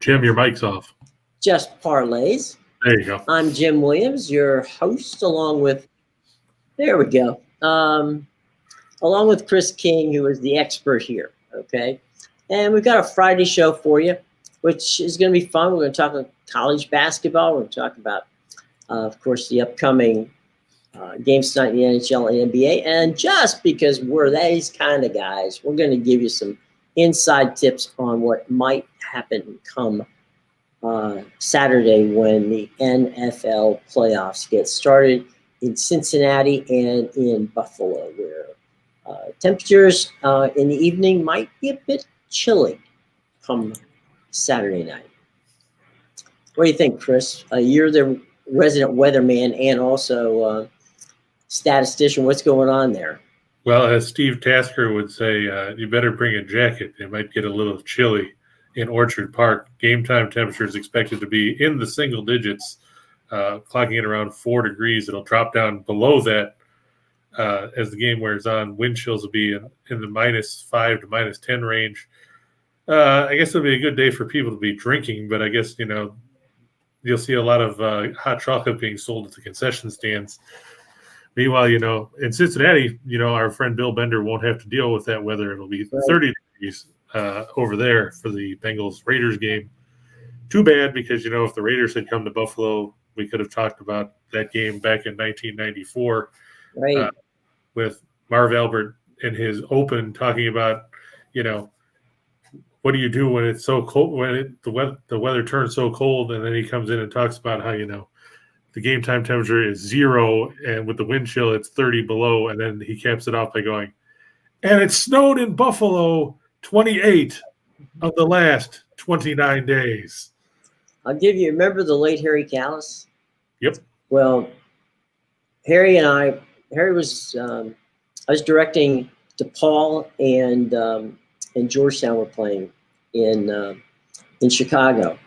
Jim, your mic's off. Just Parlays. There you go. I'm Jim Williams, your host, along with, there we go, along with Chris King, who is the expert here, okay? And we've got a Friday show for you, which is going to be fun. We're going to talk about college basketball. We're going to talk about, of course, the upcoming games tonight in the NHL and NBA. And just because we're these kind of guys, we're going to give you some inside tips on what might happen come Saturday when the NFL playoffs get started in Cincinnati and in Buffalo, where temperatures in the evening might be a bit chilly come Saturday night. What do you think, Chris? You're the resident weatherman and also statistician. What's going on there? Well, as Steve Tasker would say, you better bring a jacket. It might get a little chilly in Orchard Park. Game time temperature is expected to be in the single digits, clocking in around 4 degrees. It'll drop down below that as the game wears on. Wind chills will be in the -5 to -10 range. I guess it'll be a good day for people to be drinking, but I guess, you'll see a lot of hot chocolate being sold at the concession stands. Meanwhile, in Cincinnati, our friend Bill Bender won't have to deal with that weather. It'll be 30 degrees over there for the Bengals-Raiders game. Too bad, because, if the Raiders had come to Buffalo, we could have talked about that game back in 1994 with Marv Albert in his open talking about, what do you do when it's so cold, when the weather turns so cold, and then he comes in and talks about how, the game time temperature is 0, and with the wind chill, it's 30 below, and then he caps it off by going, and it snowed in Buffalo 28 of the last 29 days. I'll give you, remember the late Harry Callis? Yep. Well, Harry was, I was directing DePaul and Georgetown were playing in Chicago.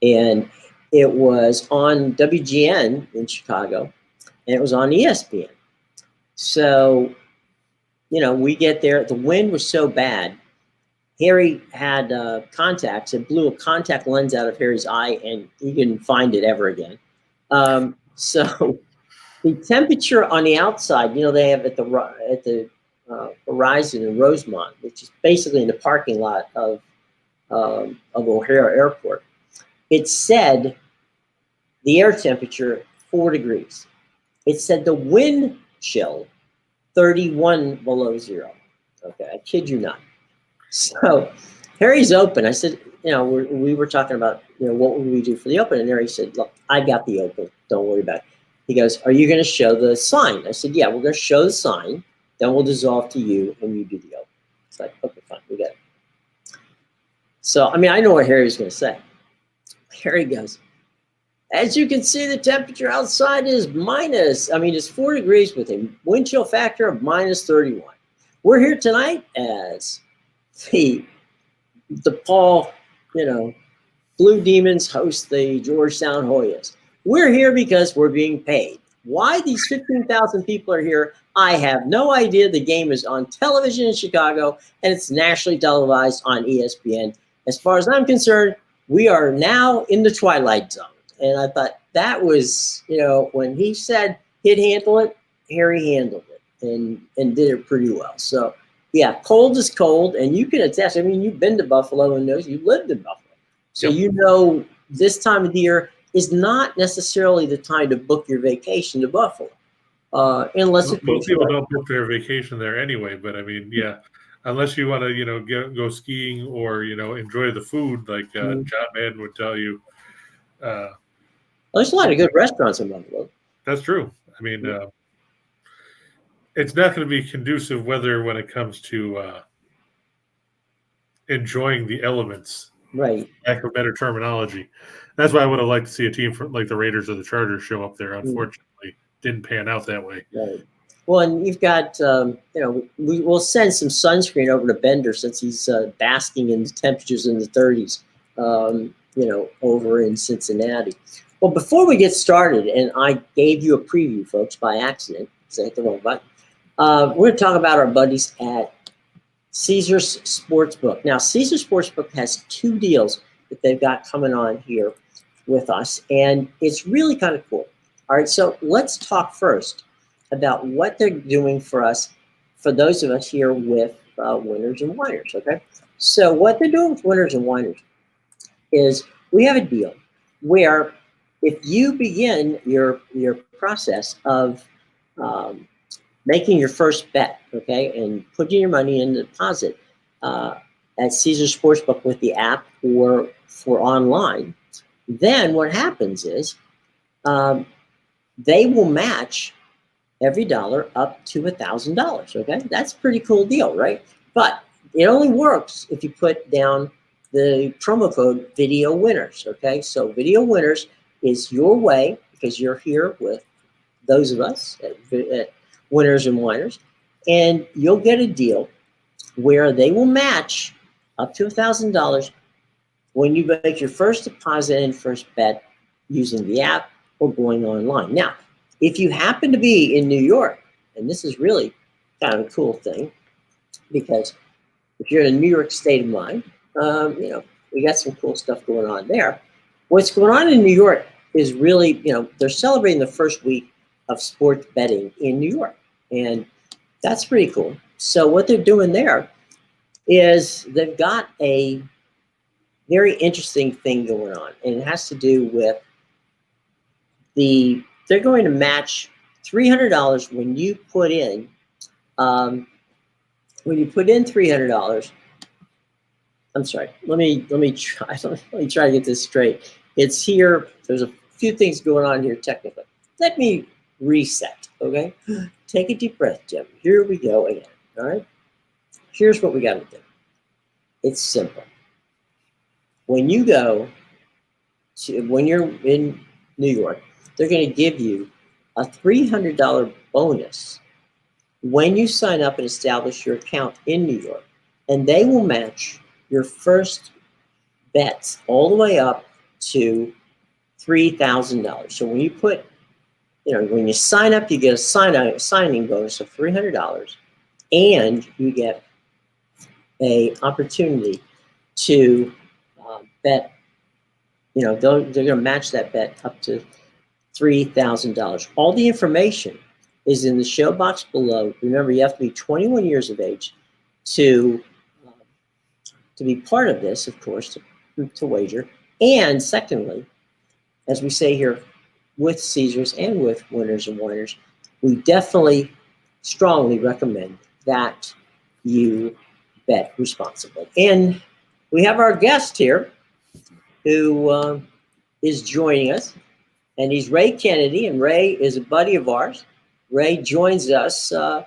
And it was on WGN in Chicago, and it was on ESPN. So, we get there. The wind was so bad. Harry had contacts. It blew a contact lens out of Harry's eye, and he couldn't find it ever again. So the temperature on the outside, they have at the Horizon in Rosemont, which is basically in the parking lot of O'Hare Airport. It said the air temperature 4 degrees. It said the wind chill 31 below 0. Okay, I kid you not. So Harry's open. I said, we were talking about, what would we do for the open? And Harry said, look, I got the open. Don't worry about it. He goes, are you going to show the sign? I said, yeah, we're going to show the sign. Then we'll dissolve to you and you do the open. It's like, okay, fine, we got it. So, I know what Harry's going to say. Harry goes, as you can see, the temperature outside is it's 4 degrees with a wind chill factor of -31. We're here tonight as the DePaul, Blue Demons host the Georgetown Hoyas. We're here because we're being paid. Why these 15,000 people are here, I have no idea. The game is on television in Chicago, and it's nationally televised on ESPN. As far as I'm concerned, we are now in the twilight zone. And I thought that was, when he said he'd handle it, Harry handled it and did it pretty well. So, yeah, cold is cold, and you can attest. You've been to Buffalo and you lived in Buffalo. So Yep. This time of the year is not necessarily the time to book your vacation to Buffalo. Unless most people don't book their vacation there anyway, but unless you want to, go skiing or, enjoy the food, like John Madden would tell you. There's a lot of good restaurants in Buffalo. That's true. It's not going to be conducive weather when it comes to enjoying the elements. Right. Lack of better terminology. That's why I would have liked to see a team like the Raiders or the Chargers show up there. Unfortunately, didn't pan out that way. Right. Well, and you've got, we will send some sunscreen over to Bender since he's basking in the temperatures in the 30s, over in Cincinnati. Well, before we get started, and I gave you a preview, folks, by accident, because I hit the wrong button, we're going to talk about our buddies at Caesars Sportsbook. Now, Caesars Sportsbook has 2 deals that they've got coming on here with us, and it's really kind of cool. All right, so let's talk first about what they're doing for us, for those of us here with Winners and Whiners, okay? So what they're doing with Winners and Whiners is we have a deal where if you begin your process of making your first bet, okay, and putting your money in the deposit at Caesars Sportsbook with the app or for online, then what happens is they will match every dollar up to $1,000, okay? That's a pretty cool deal, right? But it only works if you put down the promo code Video Winners, okay? So Video Winners is your way, because you're here with those of us at Winners and Whiners, and you'll get a deal where they will match up to $1,000 when you make your first deposit and first bet using the app or going online. Now, if you happen to be in New York, and this is really kind of a cool thing, because if you're in a New York state of mind, we got some cool stuff going on there. What's going on in New York is really, they're celebrating the first week of sports betting in New York, and that's pretty cool. So what they're doing there is they've got a very interesting thing going on, and it has to do with they're going to match $300 when you put in $300. I'm sorry. Let me try to get this straight. It's here. There's a few things going on here technically. Let me reset. Okay. Take a deep breath, Jim. Here we go again. All right. Here's what we got to do. It's simple. When you're in New York, they're going to give you a $300 bonus when you sign up and establish your account in New York, and they will match your first bets all the way up to $3,000. So when you when you sign up, you get a signing bonus of $300, and you get a opportunity to bet. They're going to match that bet up to $3,000. All the information is in the show box below. Remember, you have to be 21 years of age to be part of this, of course, to wager. And secondly, as we say here with Caesars and with Winners and Whiners, we definitely strongly recommend that you bet responsibly. And we have our guest here who is joining us, and he's Ray Kennedy, and Ray is a buddy of ours. Ray joins us on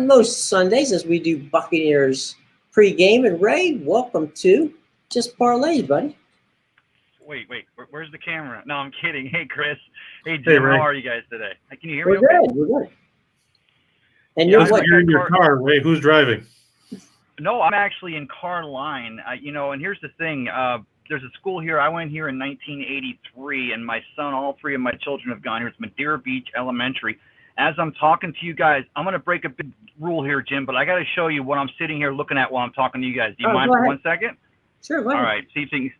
most Sundays as we do Buccaneers pregame. And Ray, welcome to Just Parlays, buddy. Wait, where's the camera? No, I'm kidding. Hey, Chris. Hey, Jim, how are you guys today? Can you hear me okay? We're good. And you're in your car, Ray. Who's driving? No, I'm actually in car line. And here's the thing. There's a school here. I went here in 1983, and my son, all three of my children have gone here. It's Madeira Beach Elementary. As I'm talking to you guys, I'm going to break a big rule here, Jim, but I got to show you what I'm sitting here looking at while I'm talking to you guys. Do you mind for 1 second? Sure, go ahead. All right. See if you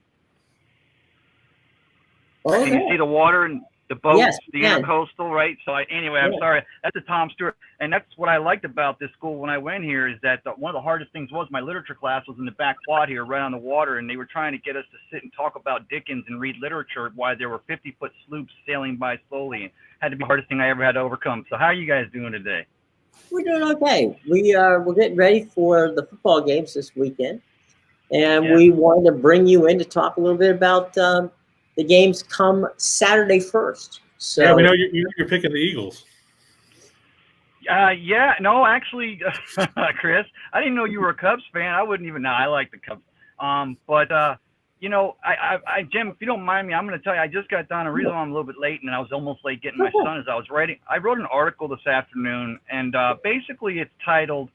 can you see the water and the boats, yes, the intercoastal, right? So I'm sorry. That's a Tom Stewart. And that's what I liked about this school when I went here, is that one of the hardest things was my literature class was in the back quad here, right on the water, and they were trying to get us to sit and talk about Dickens and read literature while there were 50-foot sloops sailing by slowly. It had to be the hardest thing I ever had to overcome. So how are you guys doing today? We're doing okay. We're getting ready for the football games this weekend, and we wanted to bring you in to talk a little bit about the games come Saturday first. So yeah, we know you're picking the Eagles. No, actually, Chris, I didn't know you were a Cubs fan. I wouldn't even know. I like the Cubs. Jim, if you don't mind me, I'm going to tell you, I just got done. The reason why I'm a little bit late, and I was almost late getting my son, is I wrote an article this afternoon, and basically it's titled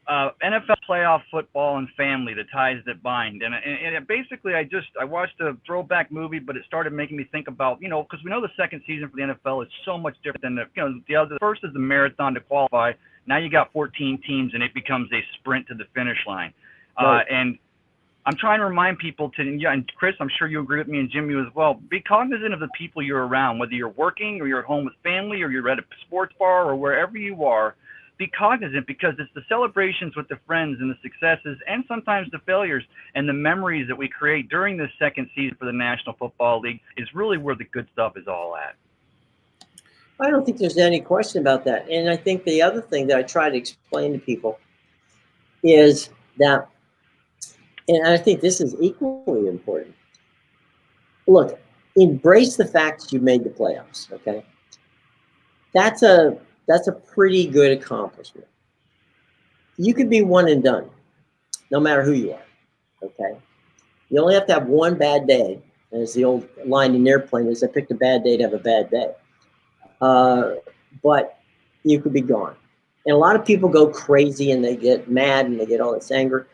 NFL Playoff Football and Family, the Ties That Bind. And basically I watched a throwback movie, but it started making me think about, because we know the second season for the NFL is so much different than the other. The first is the marathon to qualify. Now you got 14 teams, and it becomes a sprint to the finish line. Right. And I'm trying to remind people to, and Chris, I'm sure you agree with me, and Jimmy as well, be cognizant of the people you're around, whether you're working or you're at home with family or you're at a sports bar or wherever you are. Be cognizant, because it's the celebrations with the friends and the successes and sometimes the failures and the memories that we create during this second season for the National Football League is really where the good stuff is all at. I don't think there's any question about that. And I think the other thing that I try to explain to people is that, and I think this is equally important. Look, embrace the fact that you made the playoffs, okay? That's a pretty good accomplishment. You could be one and done, no matter who you are, okay? You only have to have one bad day. As the old line in Airplane is, I picked a bad day to have a bad day. But you could be gone. And a lot of people go crazy and they get mad and they get all this anger.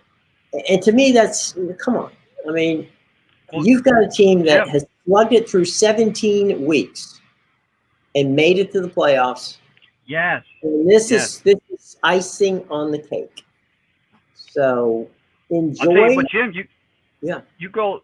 And to me, that's, come on. I mean, you've got a team that has slugged it through 17 weeks and made it to the playoffs. Yes. And this is icing on the cake. So enjoy. I'll tell you, but Jim, you go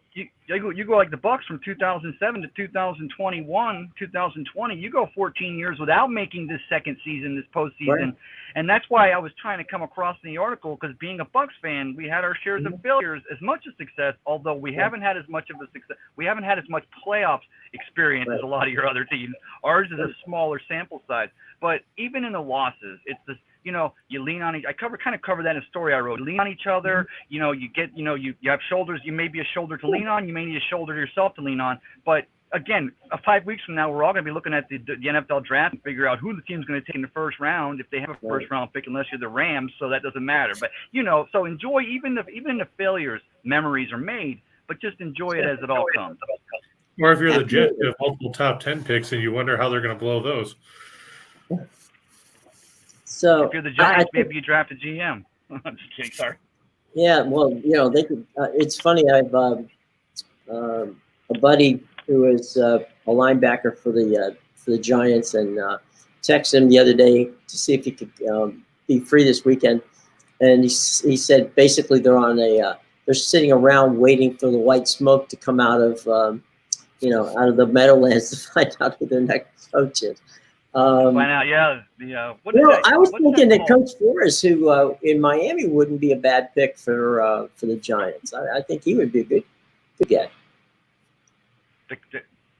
like the Bucks from 2007 to 2021, 2020. You go 14 years without making this second season, this postseason, right. And that's why I was trying to come across in the article, because being a Bucks fan, we had our shares of failures as much as success. Although we haven't had as much of a success, we haven't had as much playoffs experience as a lot of your other teams. Ours is a smaller sample size, but even in the losses, it's this. You know, you lean on each. I kind of cover that in a story I wrote. You lean on each other. You know, you get. You know, you have shoulders. You may be a shoulder to lean on. You may need a shoulder yourself to lean on. But again, 5 weeks from now, we're all going to be looking at the NFL draft and figure out who the team's going to take in the first round, if they have a first round pick, unless you're the Rams. So that doesn't matter. But you know, so enjoy even the failures. Memories are made, but just enjoy it as it all comes. Or if you're the Jets, you have multiple top 10 picks, and you wonder how they're going to blow those. So if you're the Giants, maybe you draft a GM. I'm just kidding. Sorry. Yeah, well, you know, they could. It's funny. I've a buddy who is a linebacker for the Giants, and texted him the other day to see if he could be free this weekend. And he said basically they're sitting around waiting for the white smoke to come out of out of the Meadowlands to find out who their next coach is. Find out, I was thinking that Coach Flores, who in Miami, wouldn't be a bad pick for the Giants. I think he would be a good guy.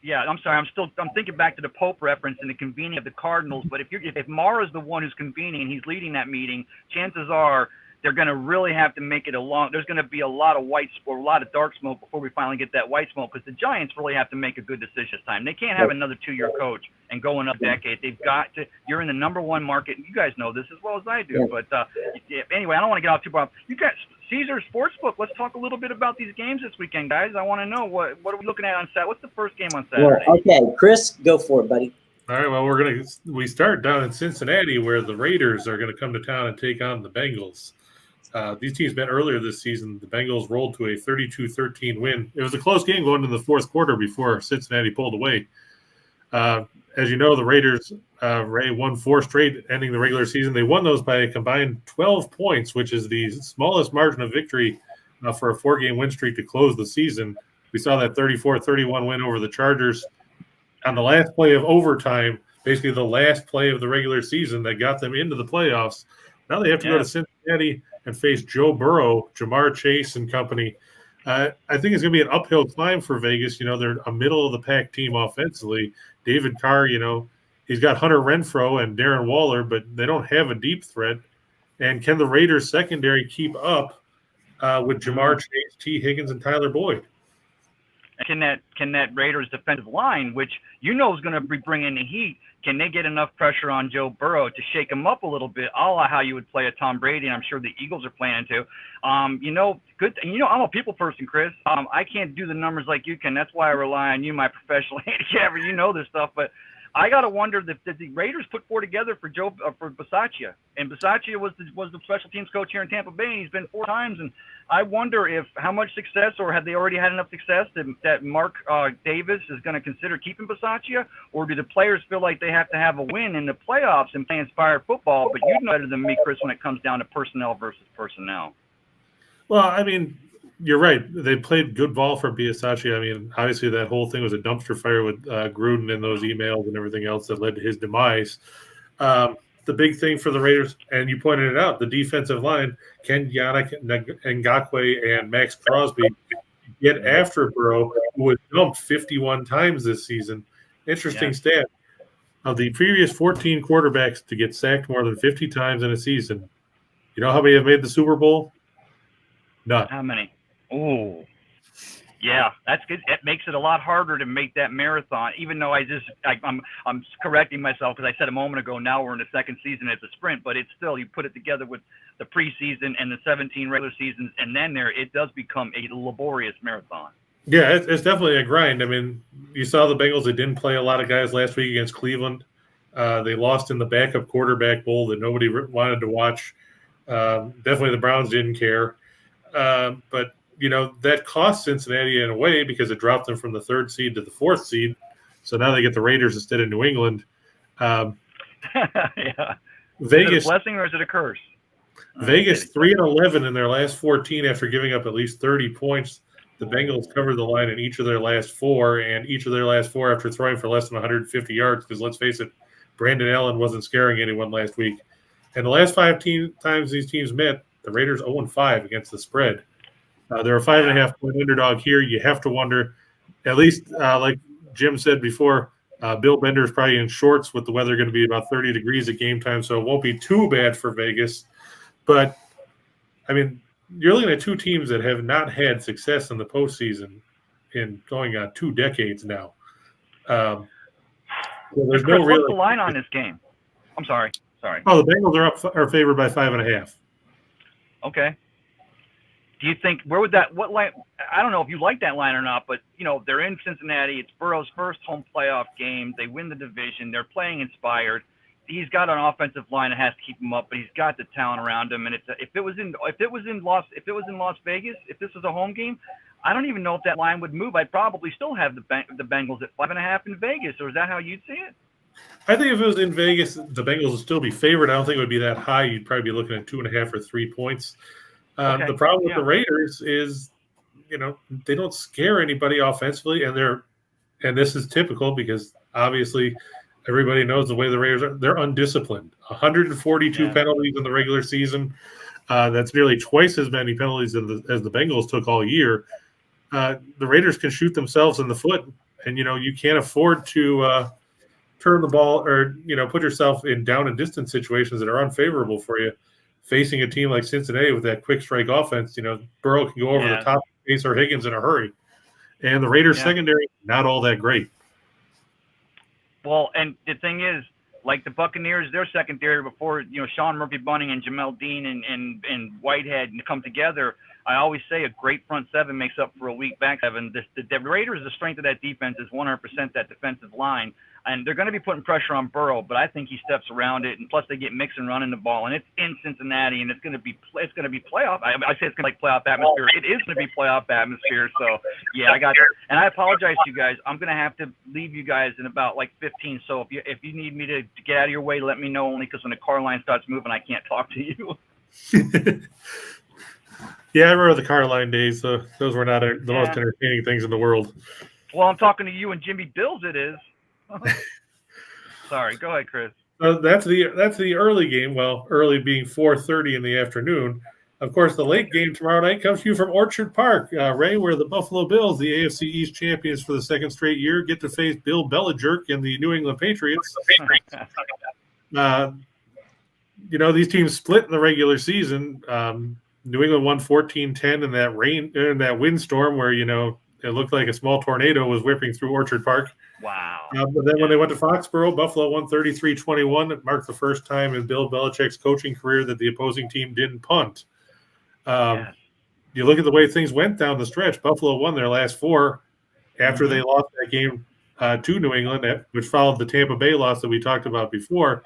Yeah, I'm sorry. I'm thinking back to the Pope reference and the convening of the Cardinals. But if Mara's the one who's convening and he's leading that meeting, chances are they're going to really have to make it there's going to be a lot of dark smoke before we finally get that white smoke, because the Giants really have to make a good decision this time. They can't have another 2-year coach and go another decade. They've got to. You're in the number one market. You guys know this as well as I do. Yeah. But anyway, I don't want to get off too far. You got Caesars Sportsbook. Let's talk a little bit about these games this weekend, guys. I want to know what are we looking at on Saturday? What's the first game on Saturday? Well, okay, Chris, go for it, buddy. All right. Well, we start down in Cincinnati, where the Raiders are going to come to town and take on the Bengals. These teams met earlier this season. The Bengals rolled to a 32-13 win. It was a close game going into the fourth quarter before Cincinnati pulled away. As you know, the Raiders won 4 straight ending the regular season. They won those by a combined 12 points, which is the smallest margin of victory for a 4-game win streak to close the season. We saw that 34-31 win over the Chargers on the last play of overtime, basically the last play of the regular season that got them into the playoffs. Now they have to go to Cincinnati and face Joe Burrow, Jamar Chase, and company. I think it's going to be an uphill climb for Vegas. You know, they're a middle-of-the-pack team offensively. David Carr, you know, he's got Hunter Renfrow and Darren Waller, but they don't have a deep threat. And can the Raiders' secondary keep up with Jamar Chase, T. Higgins, and Tyler Boyd? Can that Raiders defensive line, which you know is going to be bringing the heat, can they get enough pressure on Joe Burrow to shake him up a little bit, a la how you would play a Tom Brady, and I'm sure the Eagles are planning to. Good. You know, I'm a people person, Chris. I can't do the numbers like you can. That's why I rely on you, my professional handicapper. You know this stuff, but I gotta wonder did the Raiders put 4 together for Bisaccia, and Bisaccia was the special teams coach here in Tampa Bay, and he's been 4 times, and I wonder how much success, or have they already had enough success that Mark Davis is going to consider keeping Bisaccia, or do the players feel like they have to have a win in the playoffs and play inspired football? But you know better than me, Chris, when it comes down to personnel versus personnel. Well, I mean, you're right. They played good ball from Biasacci. I mean, obviously that whole thing was a dumpster fire with Gruden and those emails and everything else that led to his demise. The big thing for the Raiders, and you pointed it out, the defensive line, Ken Yannick, Ngakoue, and Max Crosby get after Burrow, who was dumped 51 times this season. Interesting stat. Of the previous 14 quarterbacks to get sacked more than 50 times in a season, you know how many have made the Super Bowl? None. How many? Oh, yeah, that's good. It makes it a lot harder to make that marathon, even though I'm correcting myself because I said a moment ago, now we're in the second season, it's a sprint, but it's still, you put it together with the preseason and the 17 regular seasons, and then it does become a laborious marathon. Yeah, it's definitely a grind. I mean, you saw the Bengals, they didn't play a lot of guys last week against Cleveland. They lost in the backup quarterback bowl that nobody wanted to watch. Definitely the Browns didn't care. But, you know, that cost Cincinnati in a way because it dropped them from the 3rd seed to the 4th seed. So now they get the Raiders instead of New England. Yeah. Vegas, is it a blessing or is it a curse? Vegas 3-11 in their last 14 after giving up at least 30 points. The Bengals covered the line in each of their last 4, and each of their last 4 after throwing for less than 150 yards because, let's face it, Brandon Allen wasn't scaring anyone last week. And the last 5 times these teams met, the Raiders 0-5 against the spread. They're a 5.5-point underdog here. You have to wonder, at least like Jim said before, Bill Bender's probably in shorts with the weather going to be about 30 degrees at game time, so it won't be too bad for Vegas. But, I mean, you're looking at 2 teams that have not had success in the postseason in going on 2 decades now. So there's Chris, no real. what's the line on this game? I'm sorry. Oh, the Bengals are favored by 5.5. Okay. Do you think what line? I don't know if you like that line or not, but you know they're in Cincinnati. It's Burrow's first home playoff game. They win the division. They're playing inspired. He's got an offensive line that has to keep him up, but he's got the talent around him. And if it was in Las Vegas, if this was a home game, I don't even know if that line would move. I'd probably still have the Bengals at 5.5 in Vegas. Or is that how you'd see it? I think if it was in Vegas, the Bengals would still be favored. I don't think it would be that high. You'd probably be looking at 2.5 or 3 points. Okay. The problem with the Raiders is, you know, they don't scare anybody offensively, and this is typical because obviously everybody knows the way the Raiders are. They're undisciplined. 142 penalties in the regular season. That's nearly twice as many penalties as the Bengals took all year. The Raiders can shoot themselves in the foot, and, you know, you can't afford to turn the ball or, you know, put yourself in down and distance situations that are unfavorable for you. Facing a team like Cincinnati with that quick strike offense, you know, Burrow can go over the top of Pace or Higgins in a hurry. And the Raiders secondary, not all that great. Well, and the thing is, like the Buccaneers, their secondary before, you know, Sean Murphy-Bunting and Jamel Dean and Whitehead come together, I always say a great front seven makes up for a weak back seven. The Raiders, the strength of that defense is 100% that defensive line. And they're going to be putting pressure on Burrow, but I think he steps around it. And plus, they get Mixon running the ball, and it's in Cincinnati, and it's going to be playoff. I say it's going to be like playoff atmosphere. It is going to be playoff atmosphere. So yeah, I got that. And I apologize to you guys. I'm going to have to leave you guys in about like 15. So if you need me to get out of your way, let me know. Only because when the car line starts moving, I can't talk to you. Yeah, I remember the car line days. So those were not the most entertaining things in the world. Well, I'm talking to you and Jimmy Bills. It is. Sorry, go ahead, Chris. That's the early game. Well, early being 4:30 in the afternoon. Of course, the late game tomorrow night comes to you from Orchard Park, Ray, where the Buffalo Bills, the AFC East champions for the 2nd straight year, get to face Bill Belichick and the New England Patriots. You know, these teams split in the regular season. New England won 14-10 in that windstorm where, you know, it looked like a small tornado was whipping through Orchard Park. Wow. But then when they went to Foxborough, Buffalo won 33-21. It marked the first time in Bill Belichick's coaching career that the opposing team didn't punt. You look at the way things went down the stretch. Buffalo won their last 4 after they lost that game to New England, which followed the Tampa Bay loss that we talked about before.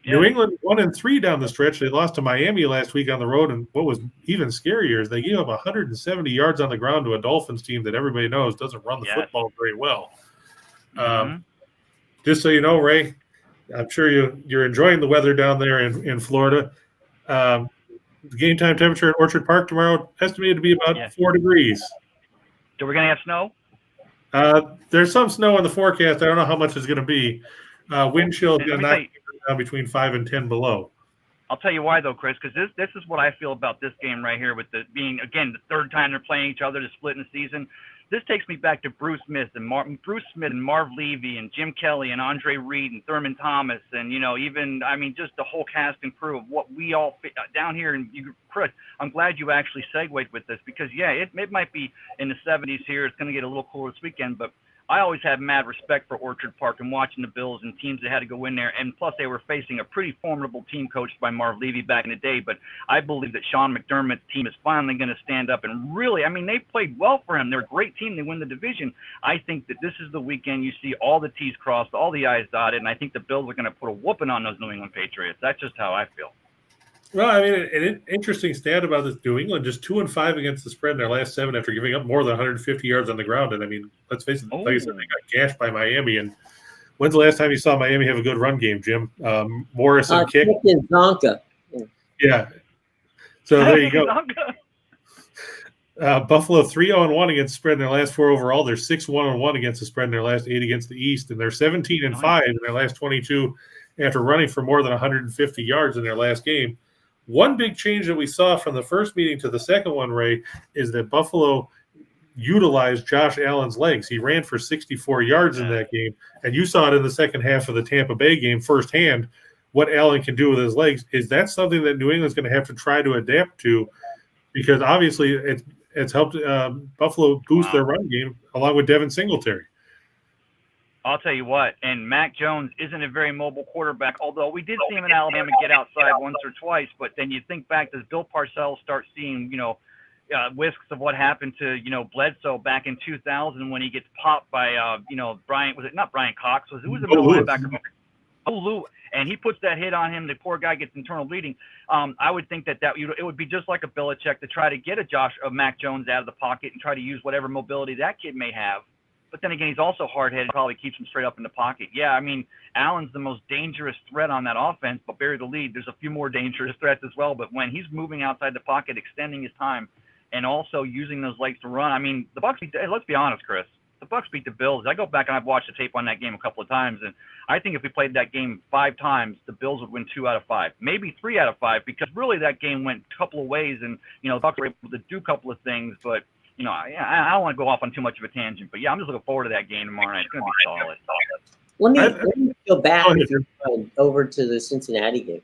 New England 1-3 down the stretch. They lost to Miami last week on the road, and what was even scarier is they gave up 170 yards on the ground to a Dolphins team that everybody knows doesn't run the football very well. Just so you know, Ray, I'm sure you're enjoying the weather down there in Florida. The game time temperature at Orchard Park tomorrow estimated to be about 4 degrees. So we're going to have snow? There's some snow in the forecast. I don't know how much it's going to be. Wind chill is going to knock down between 5 and 10 below. I'll tell you why, though, Chris, because this is what I feel about this game right here with the being, again, the third time they're playing each other to split in the season. This takes me back to Bruce Smith and Marv Levy and Jim Kelly and Andre Reed and Thurman Thomas and, even, just the whole cast and crew of what we all down here. And Chris, I'm glad you actually segued with this because, it might be in the 70s here. It's going to get a little cooler this weekend, but I always had mad respect for Orchard Park and watching the Bills and teams that had to go in there. And plus, they were facing a pretty formidable team coached by Marv Levy back in the day. But I believe that Sean McDermott's team is finally going to stand up and really, they played well for him. They're a great team. They win the division. I think that this is the weekend you see all the T's crossed, all the I's dotted, and I think the Bills are going to put a whooping on those New England Patriots. That's just how I feel. Well, an interesting stat about this: New England just 2-5 against the spread in their last 7 after giving up more than 150 yards on the ground. And let's face it, like I said, they got gashed by Miami. And when's the last time you saw Miami have a good run game, Jim? Morris and kick. Zonka. Yeah. So there you go. Buffalo 3-1 against the spread in their last 4 overall. They're 6-1-1 against the spread in their last 8 against the East, and they're 17-5 in their last 22 after running for more than 150 yards in their last game. One big change that we saw from the first meeting to the second one, Ray, is that Buffalo utilized Josh Allen's legs. He ran for 64 yards in that game, and you saw it in the second half of the Tampa Bay game firsthand what Allen can do with his legs. Is that something that New England's going to have to try to adapt to? Because obviously it's helped Buffalo boost their run game along with Devin Singletary. I'll tell you what, and Mac Jones isn't a very mobile quarterback, although we did see him in Alabama get outside once or twice. But then you think back, does Bill Parcells start seeing, whisks of what happened to, Bledsoe back in 2000 when he gets popped by, Brian, was it not Brian Cox? Who was the middle linebacker? Lou. And he puts that hit on him. The poor guy gets internal bleeding. I would think that it would be just like a Belichick to try to get a Mac Jones out of the pocket and try to use whatever mobility that kid may have. But then again, he's also hard-headed, probably keeps him straight up in the pocket. Yeah, Allen's the most dangerous threat on that offense, but bury the lead. There's a few more dangerous threats as well. But when he's moving outside the pocket, extending his time, and also using those legs to run, the Bucs, let's be honest, Chris, the Bucs beat the Bills. I go back and I've watched the tape on that game a couple of times, and I think if we played that game 5 times, the Bills would win 2 out of 5, maybe 3 out of 5, because really that game went a couple of ways, and the Bucs were able to do a couple of things, but I don't want to go off on too much of a tangent, but I'm just looking forward to that game tomorrow night. It's going to be solid. Let me go back over to the Cincinnati game.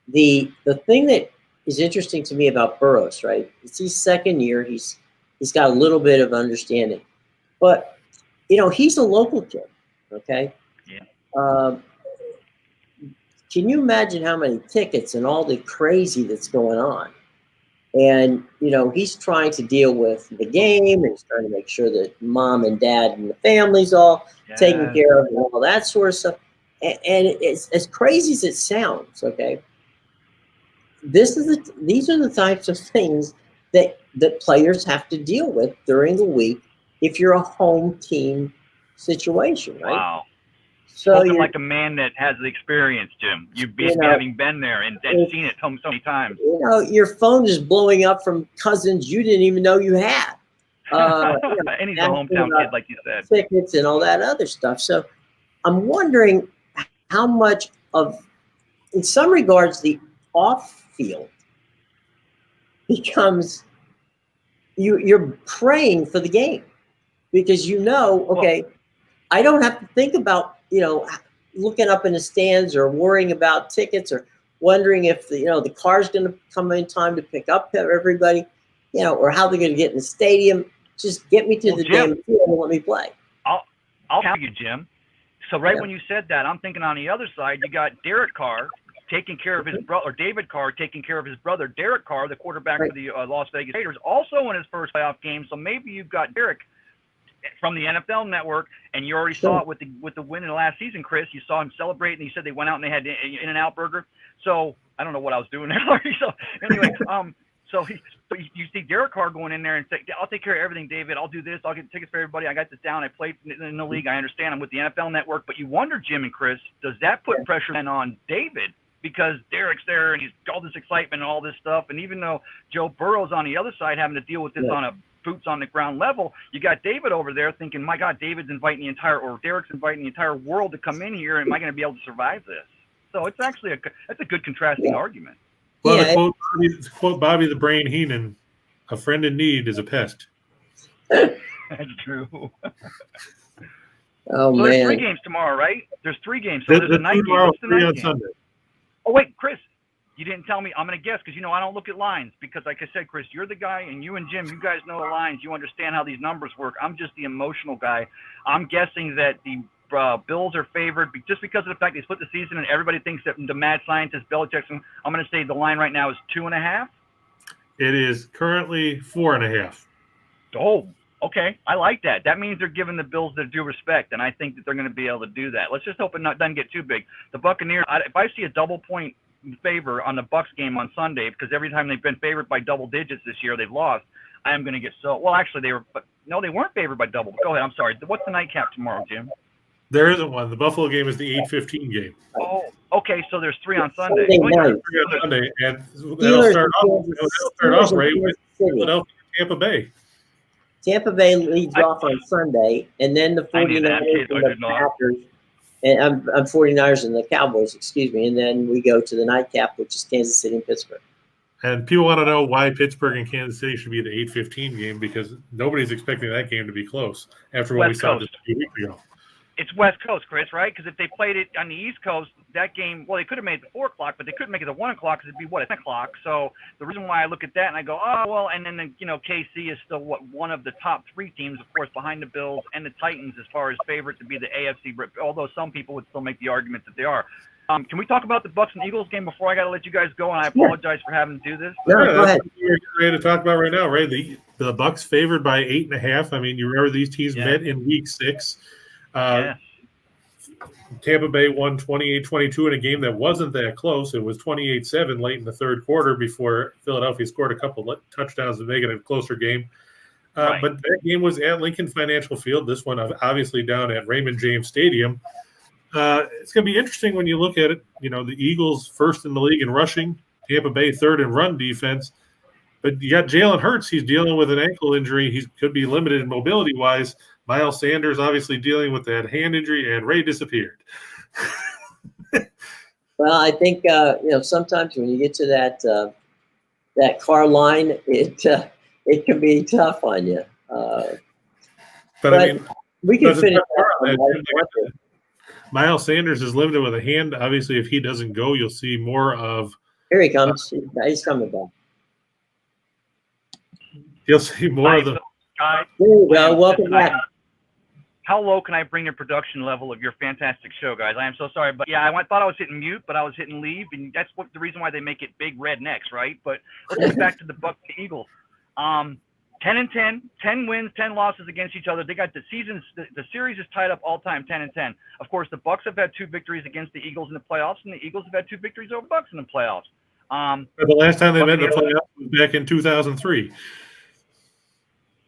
The thing that is interesting to me about Burrows, right? It's his second year. He's got a little bit of understanding, but he's a local kid. Okay. Yeah. Can you imagine how many tickets and all the crazy that's going on? And, he's trying to deal with the game and he's trying to make sure that mom and dad and the family's all taken care of and all that sort of stuff. And it's as crazy as it sounds, okay? These are the types of things that players have to deal with during the week if you're a home team situation, right? Wow. So you're like a man that has the experience, Jim. Having been there and seen it so many times. Your phone is blowing up from cousins you didn't even know you had. And he's a hometown kid, like you said. Tickets and all that other stuff. So I'm wondering how much in some regards, the off-field becomes you're praying for the game because I don't have to think about looking up in the stands or worrying about tickets or wondering if the car's going to come in time to pick up everybody, or how they're going to get in the stadium. Just get me to the damn field and let me play. I'll tell you, Jim. So when you said that, I'm thinking on the other side, you got Derek Carr taking care of his brother, or David Carr taking care of his brother, Derek Carr, the quarterback for the Las Vegas Raiders, also in his first playoff game. So maybe you've got Derek from the NFL Network, and you already saw it with the win in the last season, Chris. You saw him celebrate, and he said they went out and they had In-N-Out Burger. So I don't know what I was doing there. So anyway, you see Derek Carr going in there and say, "I'll take care of everything, David. I'll do this. I'll get tickets for everybody. I got this down. I played in the league. I understand. I'm with the NFL Network." But you wonder, Jim and Chris, does that put pressure then on David? because Derek's there and he's all this excitement and all this stuff. And even though Joe Burrow's on the other side having to deal with this on a boots on the ground level, you got David over there thinking, my God, David's inviting the entire, or Derek's inviting the entire world to come in here. Am I going to be able to survive this? So it's actually that's a good contrasting argument. Well, to quote Bobby the Brain Heenan, a friend in need is a pest. That's true. Oh, so man. There's 3 games tomorrow, right? There's 3 games. So there's a night game. What's the night game? Sunday. Oh, wait, Chris, you didn't tell me. I'm going to guess because, I don't look at lines because, like I said, Chris, you're the guy, and you and Jim, you guys know the lines. You understand how these numbers work. I'm just the emotional guy. I'm guessing that the Bills are favored just because of the fact they split the season and everybody thinks that the mad scientist Belichick's. I'm going to say the line right now is 2.5. It is currently 4.5. Oh, okay. I like that. That means they're giving the Bills their due respect, and I think that they're going to be able to do that. Let's just hope it doesn't get too big. The Buccaneers, if I see a double-point favor on the Bucs game on Sunday, because every time they've been favored by double digits this year, they've lost, I am going to get so – well, actually, they weren't favored by double. Go ahead. I'm sorry. What's the nightcap tomorrow, Jim? There isn't one. The Buffalo game is the 8:15 game. Oh, okay. So there's 3 on Sunday. Sunday, and that'll start off right with Philadelphia and Tampa Bay. Tampa Bay leads off on Sunday, and then the 49ers and the Packers, and I'm 49ers and the Cowboys, excuse me, and then we go to the nightcap, which is Kansas City and Pittsburgh. And people want to know why Pittsburgh and Kansas City should be the 8:15 game, because nobody's expecting that game to be close after what we saw just a few weeks ago. It's West Coast, Chris, right? Because if they played it on the East Coast, that game, well, they could have made it 4 o'clock, but they couldn't make it at 1 o'clock because it'd be, at 10 o'clock. So the reason why I look at that and I go, oh, well, and then, KC is still, one of the top 3 teams, of course, behind the Bills and the Titans as far as favorite to be the AFC, although some people would still make the argument that they are. Can we talk about the Bucs and Eagles game before I got to let you guys go? And I apologize for having to do this. No, go ahead. That's what we're ready to talk about right now, right? The Bucs favored by 8.5. I mean, you remember these teams met in Week 6. Tampa Bay won 28-22 in a game that wasn't that close. It was 28-7 late in the third quarter before Philadelphia scored a couple of touchdowns to make it a closer game. But that game was at Lincoln Financial Field. This one obviously down at Raymond James Stadium. It's going to be interesting when you look at it. The Eagles first in the league in rushing, Tampa Bay third in run defense. But you got Jalen Hurts. He's dealing with an ankle injury. He could be limited mobility-wise. Miles Sanders obviously dealing with that hand injury, and Ray disappeared. Well, I think sometimes when you get to that car line, it can be tough on you. But I mean, we can finish that. Miles Sanders is limited with a hand. Obviously, if he doesn't go, you'll see more of. Here he comes. He's coming back. You'll see more of the. There you go. Welcome back. How low can I bring the production level of your fantastic show, guys? I am so sorry, but I thought I was hitting mute, but I was hitting leave, and that's the reason why they make it big red next, right? But let's get back to the Bucs and Eagles. 10-10, 10 wins, 10 losses against each other. They got the series is tied up all time, 10-10. Of course, the Bucs have had 2 victories against the Eagles in the playoffs, and the Eagles have had 2 victories over Bucs in the playoffs. The last time they met in the playoffs was back in 2003.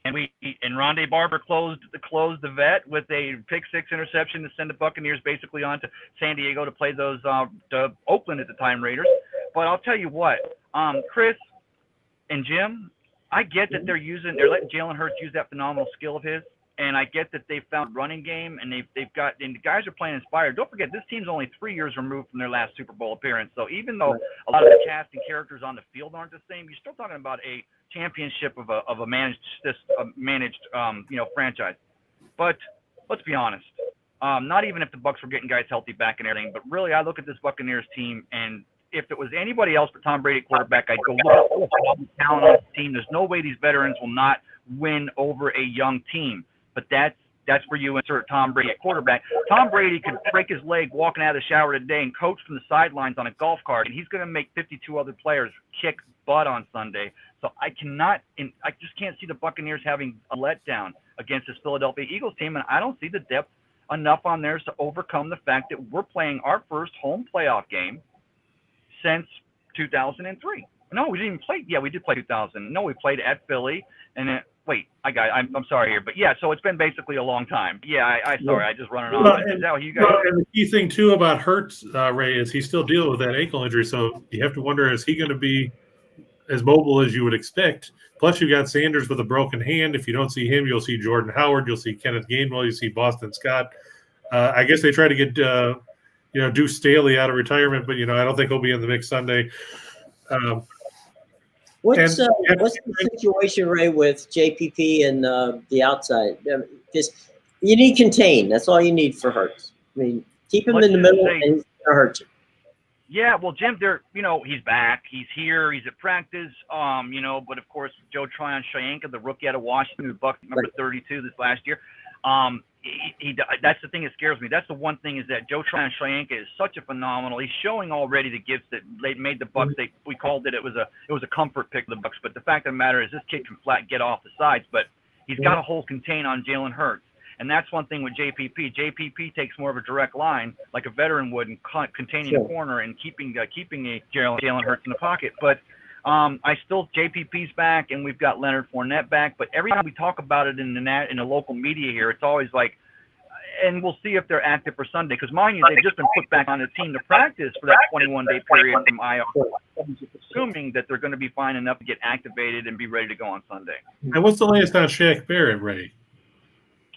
And Rondé Barber closed the vet with a pick-6 interception to send the Buccaneers basically on to San Diego to play those the Oakland at the time Raiders. But I'll tell you what, Chris and Jim, I get that they're letting Jalen Hurts use that phenomenal skill of his, and I get that they found running game and they've got, and the guys are playing inspired. Don't forget, this team's only 3 years removed from their last Super Bowl appearance. So even though a lot of the cast and characters on the field aren't the same, you're still talking about a championship of a managed franchise. But let's be honest, not even if the Bucs were getting guys healthy back and everything, but really I look at this Buccaneers team, and if it was anybody else but Tom Brady quarterback, I'd go look at all the talent on the team. There's no way these veterans will not win over a young team. But that's where you insert Tom Brady at quarterback. Tom Brady could break his leg walking out of the shower today and coach from the sidelines on a golf cart, and he's going to make 52 other players kick butt on Sunday. So I just can't see the Buccaneers having a letdown against this Philadelphia Eagles team, and I don't see the depth enough on theirs to overcome the fact that we're playing our first home playoff game since 2003. No, we didn't even play. Yeah, we did play 2000. No, we played at Philly, and Wait, I'm sorry here, but yeah. So it's been basically a long time. Yeah, I just running on. Well, Is that what you guys? and the key thing too about Hurts, Ray, is he's still dealing with that ankle injury. So you have to wonder, is he going to be as mobile as you would expect? Plus, you got Sanders with a broken hand. If you don't see him, you'll see Jordan Howard. You'll see Kenneth Gainwell. You see Boston Scott. I guess they try to get Deuce Staley out of retirement, but I don't think he'll be in the mix Sunday. What's the situation, Ray, with JPP and the outside? Because you need contain. That's all you need for Hurts. I mean, keep him in the middle, and he's going to hurt you. Yeah, well, Jim, he's back. He's here. He's at practice. But of course, Joe Tryon-Shoyinka, the rookie out of Washington, who bucked number 32 this last year. That's the thing that scares me. That's the one thing, is that Joe Tryon-Shoyinka is such a phenomenal. He's showing already the gifts that they made the Bucs. We called it. It was a comfort pick for the Bucs. But the fact of the matter is, this kid can flat get off the sides. But he's got a whole contain on Jalen Hurts. And that's one thing with JPP. JPP takes more of a direct line, like a veteran would, and containing the corner and keeping a Jalen Hurts in the pocket. But JPP's back, and we've got Leonard Fournette back. But every time we talk about it in the local media here, it's always like, and we'll see if they're active for Sunday. Because mind you, they've just been put back on the team to practice for that 21-day period from IR, assuming that they're going to be fine enough to get activated and be ready to go on Sunday. And what's the latest on Shaq Barrett, Ray?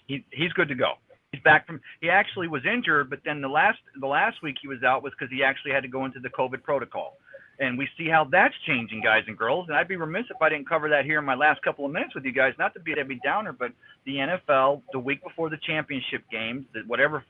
He's good to go. He's back he actually was injured, but then the last week he was out was because he actually had to go into the COVID protocol. And we see how that's changing, guys and girls. And I'd be remiss if I didn't cover that here in my last couple of minutes with you guys, not to be a Debbie Downer, but the NFL, the week before the championship games, whatever,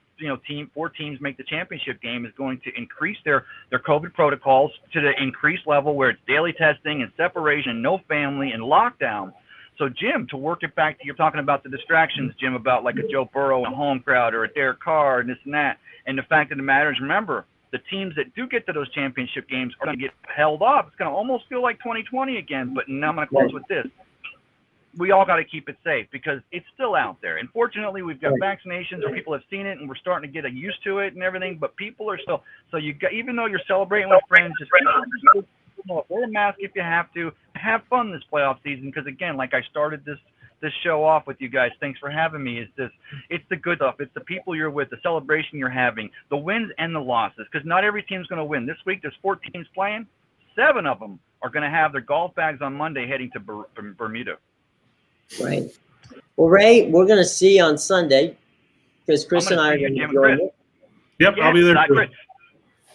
four teams make the championship game, is going to increase their COVID protocols to the increased level where it's daily testing and separation and no family and lockdown. So, Jim, to work it back to, you're talking about the distractions, Jim, about like a Joe Burrow and a home crowd or a Derek Carr and this and that. And the fact of the matter is, remember, the teams that do get to those championship games are going to get held up. It's going to almost feel like 2020 again. But now I'm going to close with this. We all got to keep it safe because it's still out there. And fortunately, we've got vaccinations, or people have seen it, and we're starting to get used to it and everything. But people are still – so even though you're celebrating with friends, just wear a mask if you have to. Have fun this playoff season because, again, like I started this show off with you guys. Thanks for having me. It's the good stuff. It's the people you're with, the celebration you're having, the wins and the losses, because not every team's going to win. This week there's 4 teams playing. 7 of them are going to have their golf bags on Monday heading to Bermuda. Right. Well, Ray, we're going to see you on Sunday because Chris and I are going to join you. Yep, I'll be there too.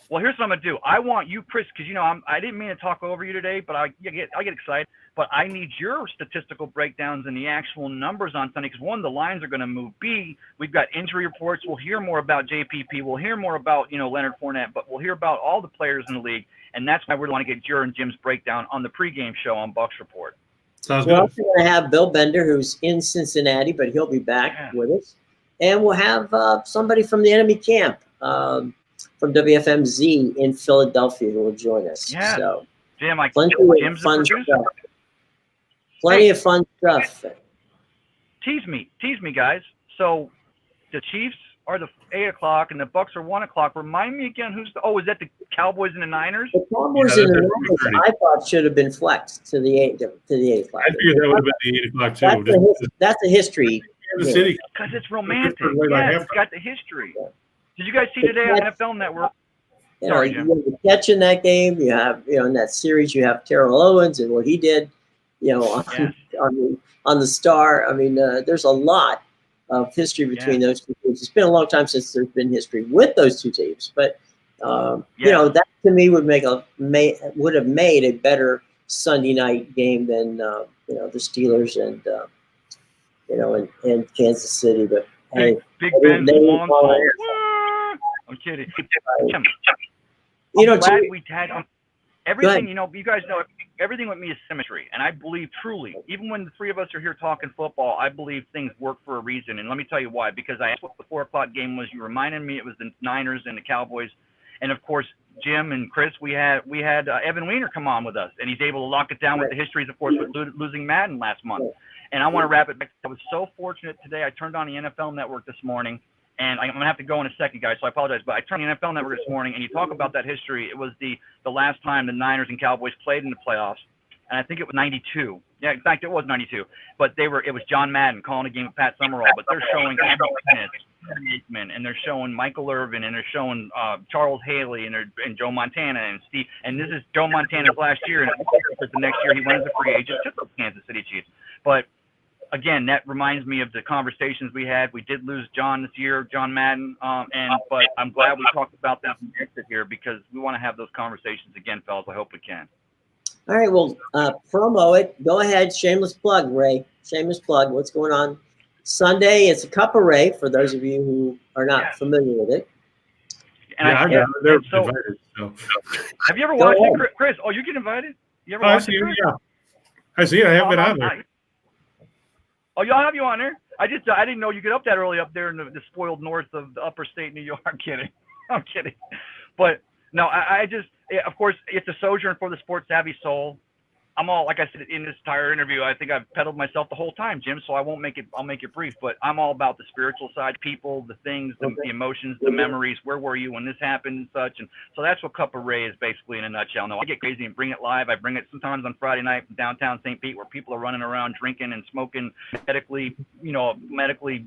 Well, here's what I'm going to do. I want you, Chris, because, I didn't mean to talk over you today, but I get excited. But I need your statistical breakdowns and the actual numbers on Sunday because, 1, the lines are going to move. B, we've got injury reports. We'll hear more about JPP. We'll hear more about, Leonard Fournette. But we'll hear about all the players in the league. And that's why we want to get your and Jim's breakdown on the pregame show on Bucs Report. Sounds good. We're also going to have Bill Bender, who's in Cincinnati, but he'll be back with us. And we'll have somebody from the enemy camp. From WFMZ in Philadelphia who will join us. Yeah. So, Jim, Jim's fun the producer. stuff. Plenty of fun stuff. Tease me, guys. So the Chiefs are the 8 o'clock and the Bucs are 1 o'clock. Remind me again, is that the Cowboys and the Niners? The Cowboys and the Niners, I thought, should have been flexed to the 8 o'clock. I figured that would have been the 8 o'clock too. That's a history. The city. Because it's romantic. Yeah, it's got the history. Did you guys see today on NFL Network? You have the catch in that game. You have, in that series, you have Terrell Owens and what he did, on the Star. I mean, there's a lot of history between those two teams. It's been a long time since there's been history with those two teams, but that to me would have made a better Sunday night game than the Steelers and Kansas City. But hey, Big Ben's long ball. I'm kidding. I'm glad we had everything. You guys know everything with me is symmetry, and I believe truly, even when the 3 of us are here talking football, I believe things work for a reason. And let me tell you why. Because I asked what the 4 o'clock game was. You reminded me it was the Niners and the Cowboys, and of course Jim and Chris. We had Evan Weiner come on with us, and he's able to lock it down with the histories, of course, with losing Madden last month. And I want to wrap it back. I was so fortunate today. I turned on the NFL Network this morning. And I'm going to have to go in a second, guys, so I apologize. But I turned the NFL Network this morning, and you talk about that history. It was the last time the Niners and Cowboys played in the playoffs. and I think it was 92. Yeah, in fact, it was 92. But it was John Madden calling a game with Pat Summerall. But they're showing Andy Smith, and they're showing Michael Irvin, and they're showing Charles Haley, and Joe Montana, and Steve. And this is Joe Montana's last year, and the next year he went as a free agent to the Kansas City Chiefs. But again, that reminds me of the conversations we had. We did lose John this year, John Madden, but I'm glad we talked about that here because we want to have those conversations again, fellas. I hope we can. All right, well, promo it. Go ahead. Shameless plug, Ray. Shameless plug. What's going on? Sunday, it's a Cup of Ray, for those of you who are not familiar with it. And they're invited. So. Have you ever watched it, Chris? Oh, you get invited? You ever watched it, Chris? Yeah. I see it. I haven't been on there. Oh, y'all have you on there? I didn't know you get up that early up there in the spoiled north of the upper state New York. I'm kidding. But no, of course, it's a sojourn for the sports savvy soul. I'm all, like I said in this entire interview, I think I've peddled myself the whole time, Jim, so I'll make it brief, but I'm all about the spiritual side, people, the things, the emotions, the memories, where were you when this happened and such, and so that's what Cup of Ray is basically in a nutshell. No, I get crazy and bring it live. I bring it sometimes on Friday night from downtown St. Pete where people are running around drinking and smoking medically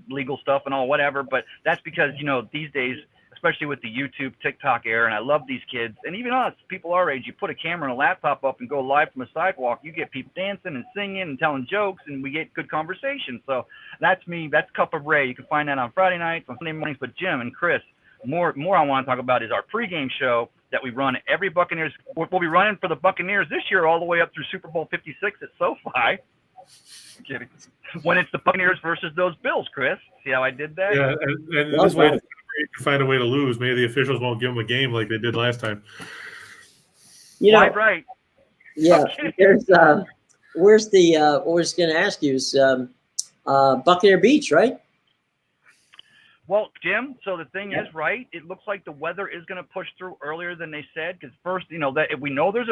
legal stuff and all whatever, but that's because, these days, especially with the YouTube, TikTok era, and I love these kids, and even us, people our age, you put a camera and a laptop up and go live from a sidewalk, you get people dancing and singing and telling jokes, and we get good conversation. So that's me. That's Cup of Ray. You can find that on Friday nights, on Sunday mornings. But Jim and Chris, more I want to talk about is our pregame show that we run every Buccaneers. We'll be running for the Buccaneers this year all the way up through Super Bowl 56 at SoFi. I'm kidding. When it's the Buccaneers versus those Bills, Chris. See how I did that? Yeah, and this way, to find a way to lose. Maybe the officials won't give them a game like they did last time. Right. Yeah. There's where's the what I was going to ask you is Buccaneer Beach, right? Well, Jim, so the thing is, right, it looks like the weather is going to push through earlier than they said, because first, that we know there's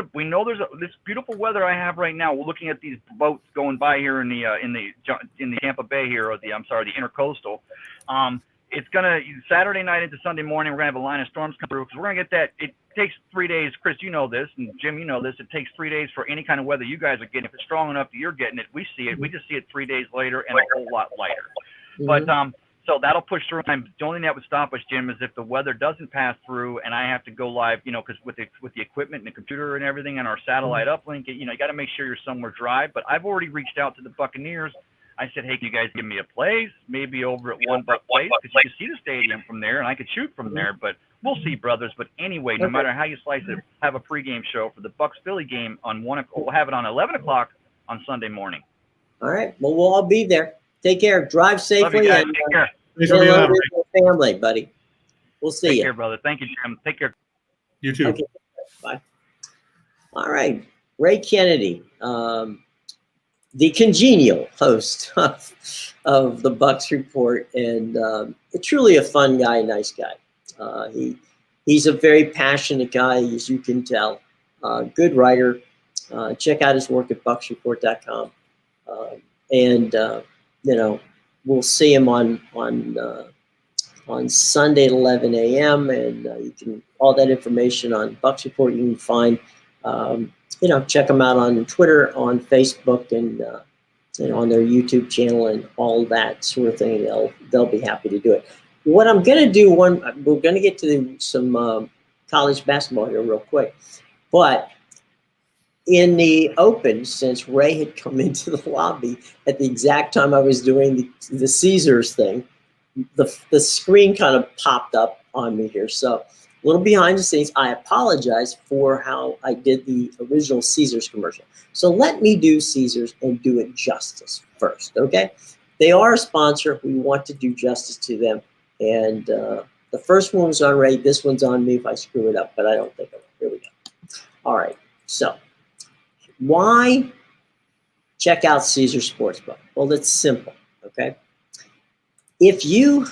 this beautiful weather I have right now. We're looking at these boats going by here in the Tampa Bay here, or the intercoastal. It's gonna Saturday night into Sunday morning. We're gonna have a line of storms come through because we're gonna get that. It takes 3 days, Chris. You know this, and Jim, you know this. It takes 3 days for any kind of weather you guys are getting. If it's strong enough that you're getting it, we see it. We just see it 3 days later and a whole lot lighter. Mm-hmm. But so that'll push through. The only thing that would stop us, Jim, is if the weather doesn't pass through and I have to go live. Because with the equipment and the computer and everything and our satellite uplink, you got to make sure you're somewhere dry. But I've already reached out to the Buccaneers. I said, hey, can you guys give me a place, maybe over at $1 Place, because you can see the stadium from there, and I could shoot from there. But we'll see, brothers. But anyway, no matter how you slice it, have a pregame show for the Bucs-Philly game on 1 o'clock. We'll have it on 11 o'clock on Sunday morning. All right. Well, we'll all be there. Take care. Drive safely. Love you guys. And take care. Your family, buddy. We'll see you. Take care, brother. Thank you, Jim. Take care. You too. Okay. Bye. All right. Ray Kennedy. The congenial host of the Bucs Report, and truly a fun guy, nice guy. He's a very passionate guy, as you can tell. Good writer. Check out his work at bucksreport.com. We'll see him on Sunday at 11 a.m. And you can all that information on Bucs Report. You can find. Check them out on Twitter, on Facebook, and on their YouTube channel and all that sort of thing. They'll be happy to do it. What I'm going to do, we're going to get to some college basketball here real quick. But in the open, since Ray had come into the lobby at the exact time I was doing the Caesars thing, the screen kind of popped up on me here. So a little behind the scenes. I apologize for how I did the original Caesars commercial. So let me do Caesars and do it justice first, okay? They are a sponsor. We want to do justice to them. And the first one was on Ray. This one's on me if I screw it up, but I don't think I will. Here we go. All right. So why check out Caesars Sportsbook? Well, it's simple, okay? If you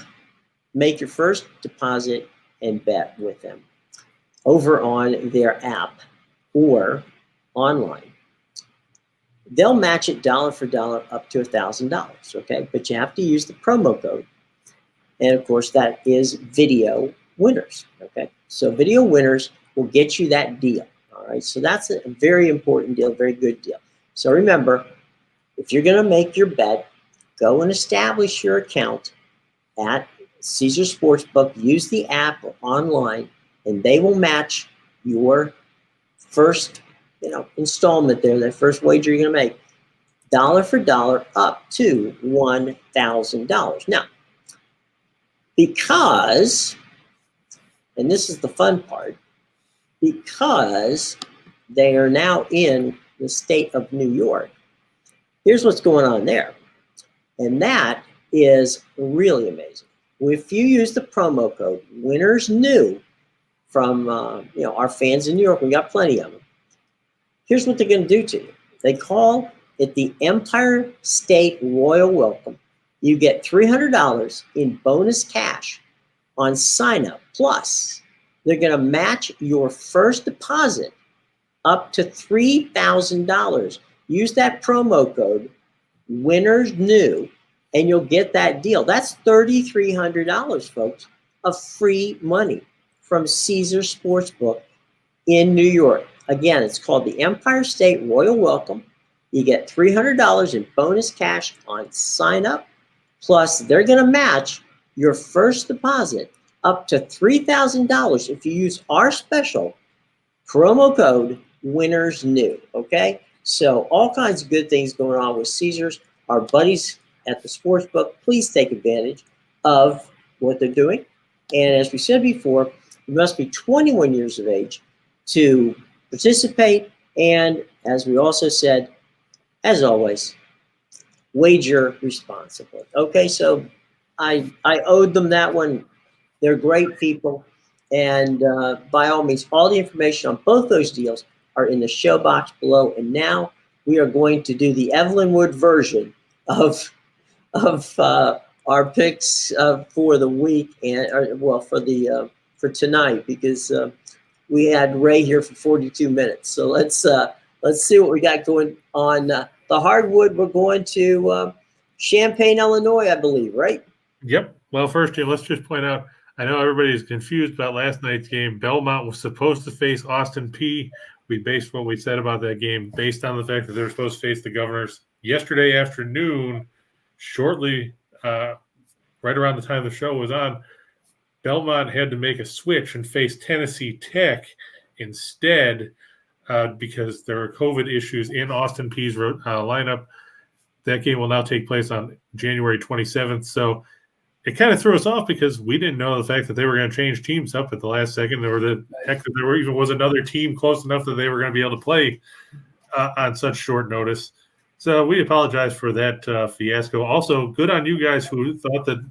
make your first deposit and bet with them over on their app or online, they'll match it dollar for dollar up to $1,000, okay? But you have to use the promo code. And of course, that is Video Winners, okay? So Video Winners will get you that deal, all right? So that's a very important deal, very good deal. So remember, if you're going to make your bet, go and establish your account at Caesar Sportsbook. Use the app or online, and they will match your first, installment there, that first wager you're going to make, dollar for dollar, up to $1,000. Now, because, and this is the fun part, because they are now in the state of New York, here's what's going on there. And that is really amazing. If you use the promo code Whiners New from our fans in New York, we got plenty of them. Here's what they're going to do to you. They call it the Empire State Royal Welcome. You get $300 in bonus cash on sign up. Plus, they're going to match your first deposit up to $3,000. Use that promo code Whiners New, and you'll get that deal. That's $3,300, folks, of free money from Caesar Sportsbook in New York. Again, it's called the Empire State Royal Welcome. You get $300 in bonus cash on sign up. Plus, they're going to match your first deposit up to $3,000 if you use our special promo code Whiners New. Okay? So all kinds of good things going on with Caesars. Our buddies at the Sportsbook, please take advantage of what they're doing. And as we said before, you must be 21 years of age to participate. And as we also said, as always, wager responsibly. Okay, so I owed them that one. They're great people. And by all means, all the information on both those deals are in the show box below. And now we are going to do the Evelyn Wood version of our picks for the week for tonight, because we had Ray here for 42 minutes. So let's see what we got going on the hardwood. We're going to Champaign, Illinois, I believe, right? Yep. Well, first, let's just point out, I know everybody's confused about last night's game. Belmont was supposed to face Austin Peay. We based what we said about that game based on the fact that they were supposed to face the Governors yesterday afternoon, shortly, right around the time the show was on. Belmont had to make a switch and face Tennessee Tech instead because there were COVID issues in Austin Peay's lineup. That game will now take place on January 27th. So it kind of threw us off because we didn't know the fact that they were going to change teams up at the last second, or the heck that there even was another team close enough that they were going to be able to play on such short notice. So we apologize for that fiasco. Also, good on you guys who thought that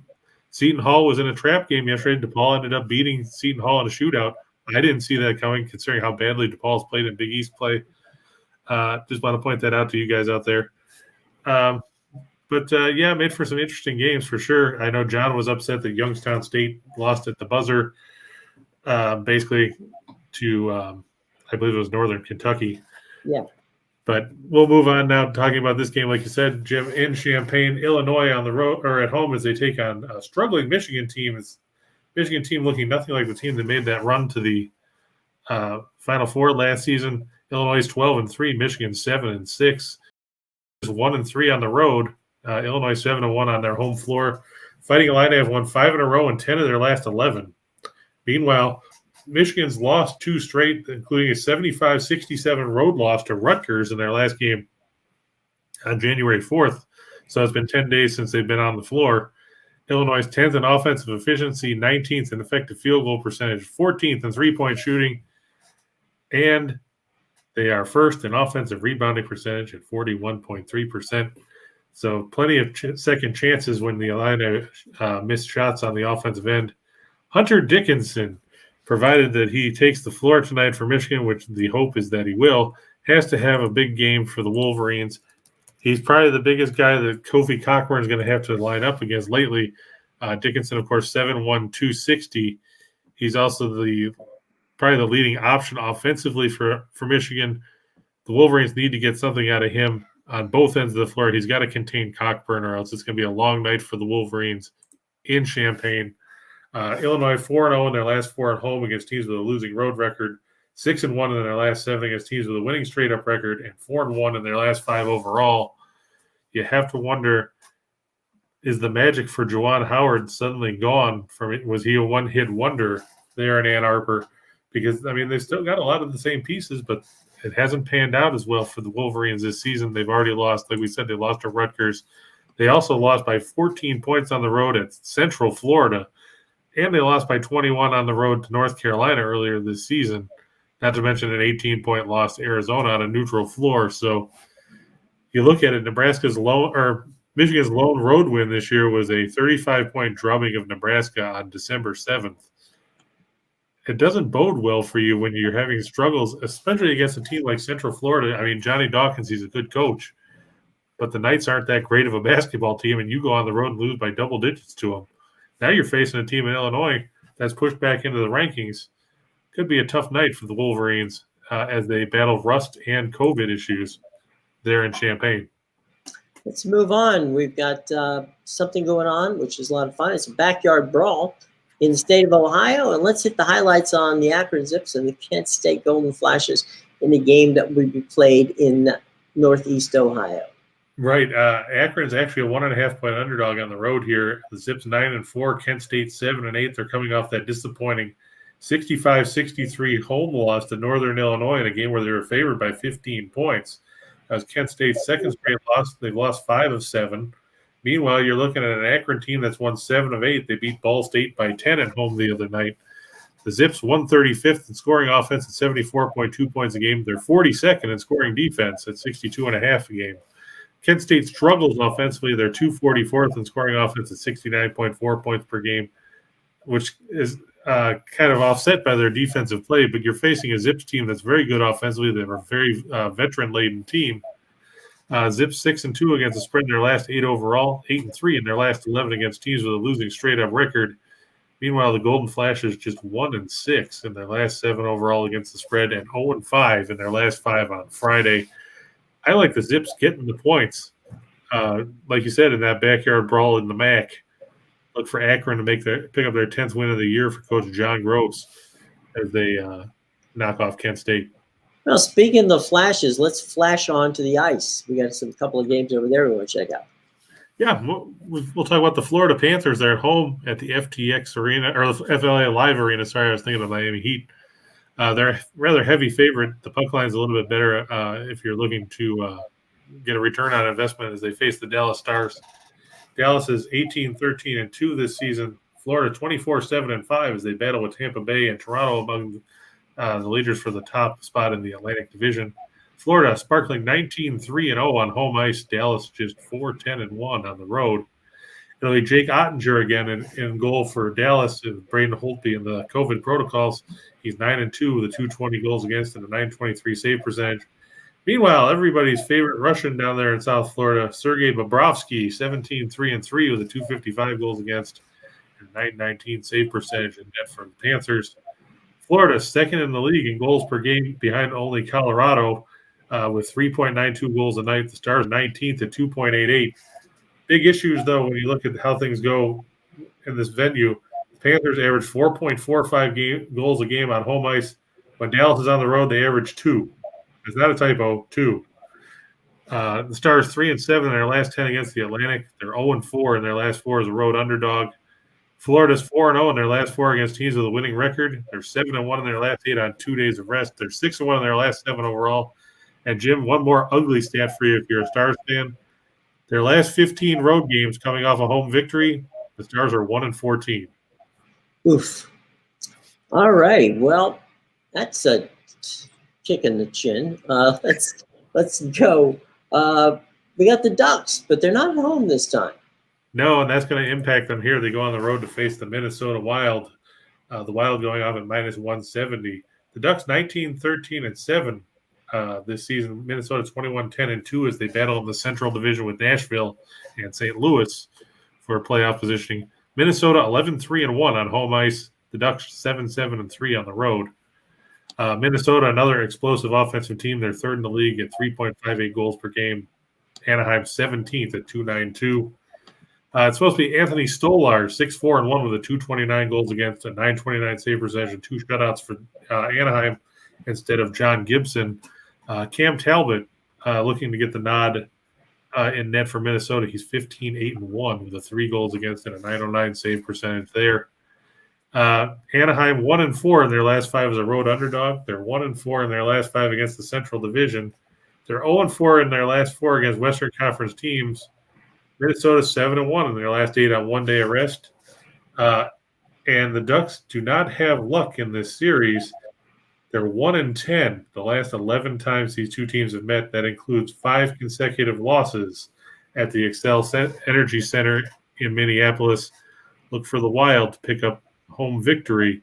Seton Hall was in a trap game yesterday. DePaul ended up beating Seton Hall in a shootout. I didn't see that coming, considering how badly DePaul's played in Big East play. Just want to point that out to you guys out there. But made for some interesting games for sure. I know John was upset that Youngstown State lost at the buzzer, basically to, I believe it was Northern Kentucky. Yeah. But we'll move on now, talking about this game, like you said, Jim, in Champaign, Illinois, on the road or at home as they take on a struggling Michigan team. It's Michigan team looking nothing like the team that made that run to the Final Four last season. Illinois is 12-3, Michigan 7-6. 1-3 on the road. Illinois 7-1 on their home floor. Fighting Illini have won 5 in a row and 10 of their last 11. Meanwhile, Michigan's lost 2 straight, including a 75-67 road loss to Rutgers in their last game on January 4th. So it's been 10 days since they've been on the floor. Illinois 10th in offensive efficiency, 19th in effective field goal percentage, 14th in three-point shooting, and they are first in offensive rebounding percentage at 41.3%. So plenty of second chances when the Illini missed shots on the offensive end. Hunter Dickinson, provided that he takes the floor tonight for Michigan, which the hope is that he will, has to have a big game for the Wolverines. He's probably the biggest guy that Kofi Cockburn is going to have to line up against lately. Dickinson, of course, 7'1", 260. He's also probably the leading option offensively for Michigan. The Wolverines need to get something out of him on both ends of the floor. He's got to contain Cockburn, or else it's going to be a long night for the Wolverines in Champaign. Illinois 4-0 in their last 4 at home against teams with a losing road record. 6-1 in their last 7 against teams with a winning straight-up record, and 4-1 in their last 5 overall. You have to wonder, is the magic for Juwan Howard suddenly gone from it? Was he a one-hit wonder there in Ann Arbor? Because, I mean, they've still got a lot of the same pieces, but it hasn't panned out as well for the Wolverines this season. They've already lost, like we said, they lost to Rutgers. They also lost by 14 points on the road at Central Florida, and they lost by 21 on the road to North Carolina earlier this season, not to mention an 18-point loss to Arizona on a neutral floor. So you look at it, Michigan's lone road win this year was a 35-point drubbing of Nebraska on December 7th. It doesn't bode well for you when you're having struggles, especially against a team like Central Florida. I mean, Johnny Dawkins, he's a good coach, but the Knights aren't that great of a basketball team, and you go on the road and lose by double digits to them. Now you're facing a team in Illinois that's pushed back into the rankings. Could be a tough night for the Wolverines as they battle rust and COVID issues there in Champaign. Let's move on. We've got something going on, which is a lot of fun. It's a backyard brawl in the state of Ohio. And let's hit the highlights on the Akron Zips and the Kent State Golden Flashes in the game that will be played in Northeast Ohio. Right. Akron's actually a 1.5-point underdog on the road here. The Zips 9-4, Kent State 7-8. They're coming off that disappointing 65-63 home loss to Northern Illinois in a game where they were favored by 15 points. That was Kent State's second straight loss. They've lost 5 of 7. Meanwhile, you're looking at an Akron team that's won 7 of 8. They beat Ball State by 10 at home the other night. The Zips 135th in scoring offense at 74.2 points a game. They're 42nd in scoring defense at 62.5 a game. Kent State struggles offensively. They're 244th in scoring offense at 69.4 points per game, which is kind of offset by their defensive play. But you're facing a Zips team that's very good offensively. They're a very veteran-laden team. Zips 6-2 against the spread in their last 8 overall, 8-3 in their last 11 against teams with a losing straight-up record. Meanwhile, the Golden Flashes just 1-6 in their last 7 overall against the spread, and 0-5 in their last 5 on Friday. I like the Zips getting the points. Like you said, in that backyard brawl in the MAC. Look for Akron to pick up their 10th win of the year for Coach John Gross as they knock off Kent State. Well, speaking of the Flashes, let's flash on to the ice. We got a couple of games over there we want to check out. Yeah, we'll talk about the Florida Panthers. They're at home at the FTX Arena, or the FLA Live Arena. Sorry, I was thinking of Miami Heat. They're a rather heavy favorite. The puck line's a little bit better if you're looking to get a return on investment as they face the Dallas Stars. Dallas is 18-13-2 this season. Florida 24-7-5 as they battle with Tampa Bay and Toronto among the leaders for the top spot in the Atlantic Division. Florida sparkling 19-3-0 on home ice. Dallas just 4-10-1 on the road. It'll be Jake Ottinger again in goal for Dallas and Braden Holtby in the COVID protocols. He's 9-2 with a 220 goals against and a 923 save percentage. Meanwhile, everybody's favorite Russian down there in South Florida, Sergei Bobrovsky, 17-3-3 with a 255 goals against and 919 save percentage in net for the Panthers. Florida second in the league in goals per game behind only Colorado with 3.92 goals a night. The Stars 19th at 2.88. Big issues, though, when you look at how things go in this venue. The Panthers average 4.45 goals a game on home ice. When Dallas is on the road, they average 2. It's not a typo, 2. The Stars 3-7 in their last 10 against the Atlantic. They're 0-4 in their last 4 as a road underdog. Florida's 4-0 in their last 4 against teams with a winning record. They're 7-1 in their last 8 on 2 days of rest. They're 6-1 in their last 7 overall. And Jim, one more ugly stat for you if you're a Stars fan. Their last 15 road games coming off a home victory, the Stars are 1-14. Oof. All right. Well, that's a kick in the chin. Let's go. We got the Ducks, but they're not at home this time. No, and that's going to impact them here. They go on the road to face the Minnesota Wild. The Wild going off at -170. The Ducks 19-13-7 this season. Minnesota 21-10-2 as they battle in the Central Division with Nashville and St. Louis for playoff positioning. Minnesota 11-3-1 on home ice. The Ducks 7-7-3 on the road. Minnesota, another explosive offensive team. They're third in the league at 3.58 goals per game. Anaheim 17th at 2.92. It's supposed to be Anthony Stolar, 6-4-1 with a 229 goals against, a 929 save percentage, and 2 shutouts for Anaheim. instead of John Gibson. Cam Talbot looking to get the nod in net for Minnesota. He's 15-8-1 with a 3 goals against and a .909 save percentage there. Anaheim 1-4 in their last 5 as a road underdog. They're 1-4 in their last 5 against the Central Division. They're 0-4 in their last 4 against Western Conference teams. Minnesota 7-1 in their last 8 on one-day arrest. And the Ducks do not have luck in this series. They're 1-10 the last 11 times these two teams have met. That includes 5 consecutive losses at the Xcel Energy Center in Minneapolis. Look for the Wild to pick up home victory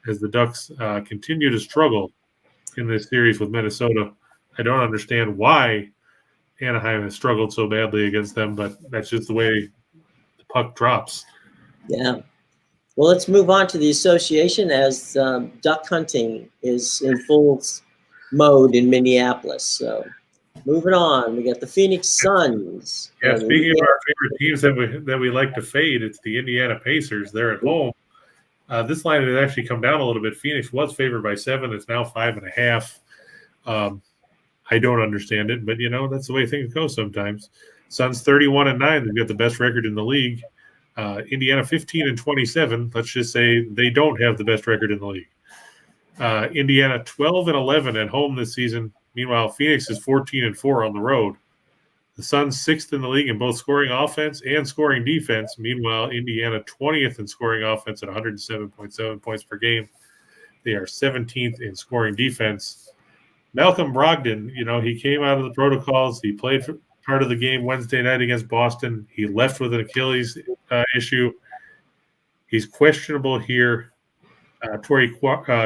as the Ducks continue to struggle in this series with Minnesota. I don't understand why Anaheim has struggled so badly against them, but that's just the way the puck drops. Yeah. Well, let's move on to the association as duck hunting is in full mode in Minneapolis. So moving on, we got the Phoenix Suns. Yeah, speaking of our favorite teams that we like to fade, it's the Indiana Pacers. They're at home. This line has actually come down a little bit. Phoenix was favored by 7. It's now 5.5. I don't understand it, but, that's the way things go sometimes. Suns 31-9. They've got the best record in the league. Indiana 15-27. Let's just say they don't have the best record in the league. Indiana 12-11 at home this season. Meanwhile, Phoenix is 14-4 on the road. The Suns 6th in the league in both scoring offense and scoring defense. Meanwhile, Indiana 20th in scoring offense at 107.7 points per game. They are 17th in scoring defense. Malcolm Brogdon, he came out of the protocols. He played for part of the game Wednesday night against Boston. He left with an Achilles issue. He's questionable here. Torrey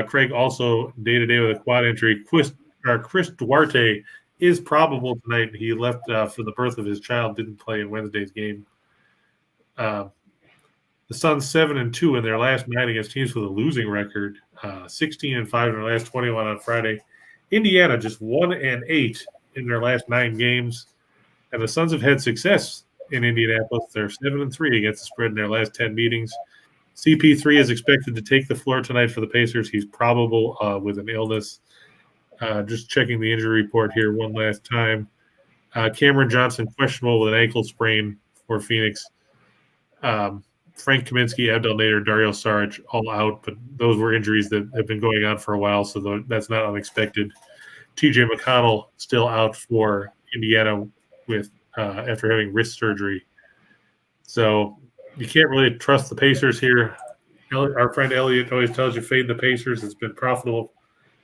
Craig also day-to-day with a quad injury. Chris Duarte is probable tonight. He left for the birth of his child, didn't play in Wednesday's game. The Suns 7-2 in their last 9 against teams with a losing record, 16-5 in their last 21 on Friday. Indiana just 1-8 in their last 9 games. And the Suns have had success in Indianapolis. They're 7-3 against the spread in their last 10 meetings. CP3 is expected to take the floor tonight for the Pacers. He's probable with an illness. Just checking the injury report here one last time. Cameron Johnson questionable with an ankle sprain for Phoenix. Frank Kaminsky, Abdel Nader, Dario Saric all out, but those were injuries that have been going on for a while, so that's not unexpected. TJ McConnell still out for Indiana with after having wrist surgery. So you can't really trust the Pacers here. Our friend Elliot always tells you fade the Pacers. It's been profitable.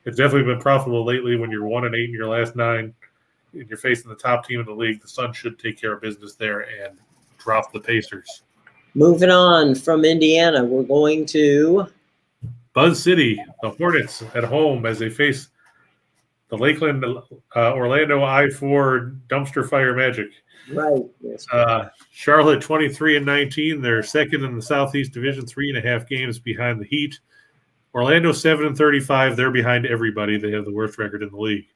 It's definitely been profitable lately when you're 1-8 in your last 9 and you're facing the top team in the league. The Suns should take care of business there and drop the Pacers. Moving on from Indiana, we're going to Buzz City, the Hornets at home as they face the Lakeland Orlando I-4 dumpster fire magic. Right. Yes. Charlotte 23-19. They're second in the Southeast Division, 3.5 games behind the Heat. Orlando 7-35. They're behind everybody. They have the worst record in the league.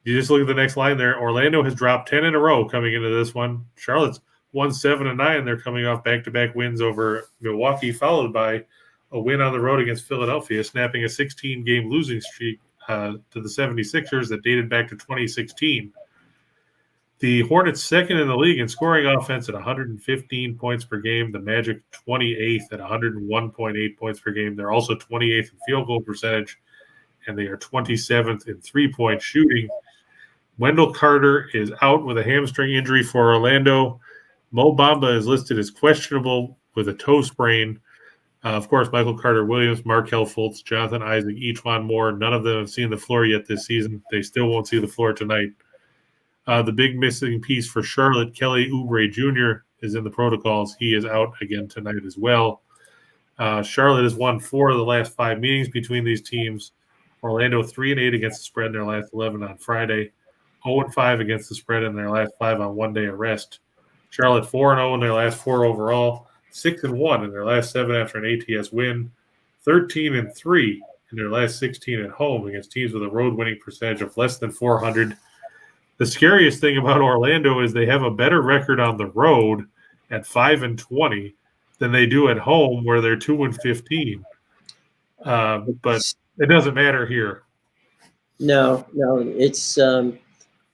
You just look at the next line there. Orlando has dropped 10 in a row coming into this one. Charlotte's 7-9. They're coming off back-to-back wins over Milwaukee, followed by a win on the road against Philadelphia, snapping a 16-game losing streak to the 76ers that dated back to 2016. The Hornets second in the league in scoring offense at 115 points per game. The Magic 28th at 101.8 points per game. They're also 28th in field goal percentage, and they are 27th in three-point shooting. Wendell Carter is out with a hamstring injury for Orlando. Mo Bamba is listed as questionable with a toe sprain. Of course, Michael Carter-Williams, Markelle Fultz, Jonathan Isaac, E'Twaun Moore, none of them have seen the floor yet this season. They still won't see the floor tonight. The big missing piece for Charlotte, Kelly Oubre Jr., is in the protocols. He is out again tonight as well. Charlotte has won 4 of the last 5 meetings between these teams. Orlando 3-8 against the spread in their last 11 on Friday. 0-5 against the spread in their last 5 on one-day arrest. Charlotte 4-0 in their last 4 overall. 6-1 in their last 7 after an ATS win. 13-3 in their last 16 at home against teams with a road winning percentage of less than 400. The scariest thing about Orlando is they have a better record on the road at 5-20 than they do at home, where they're 2-15. But it doesn't matter here. No. It's with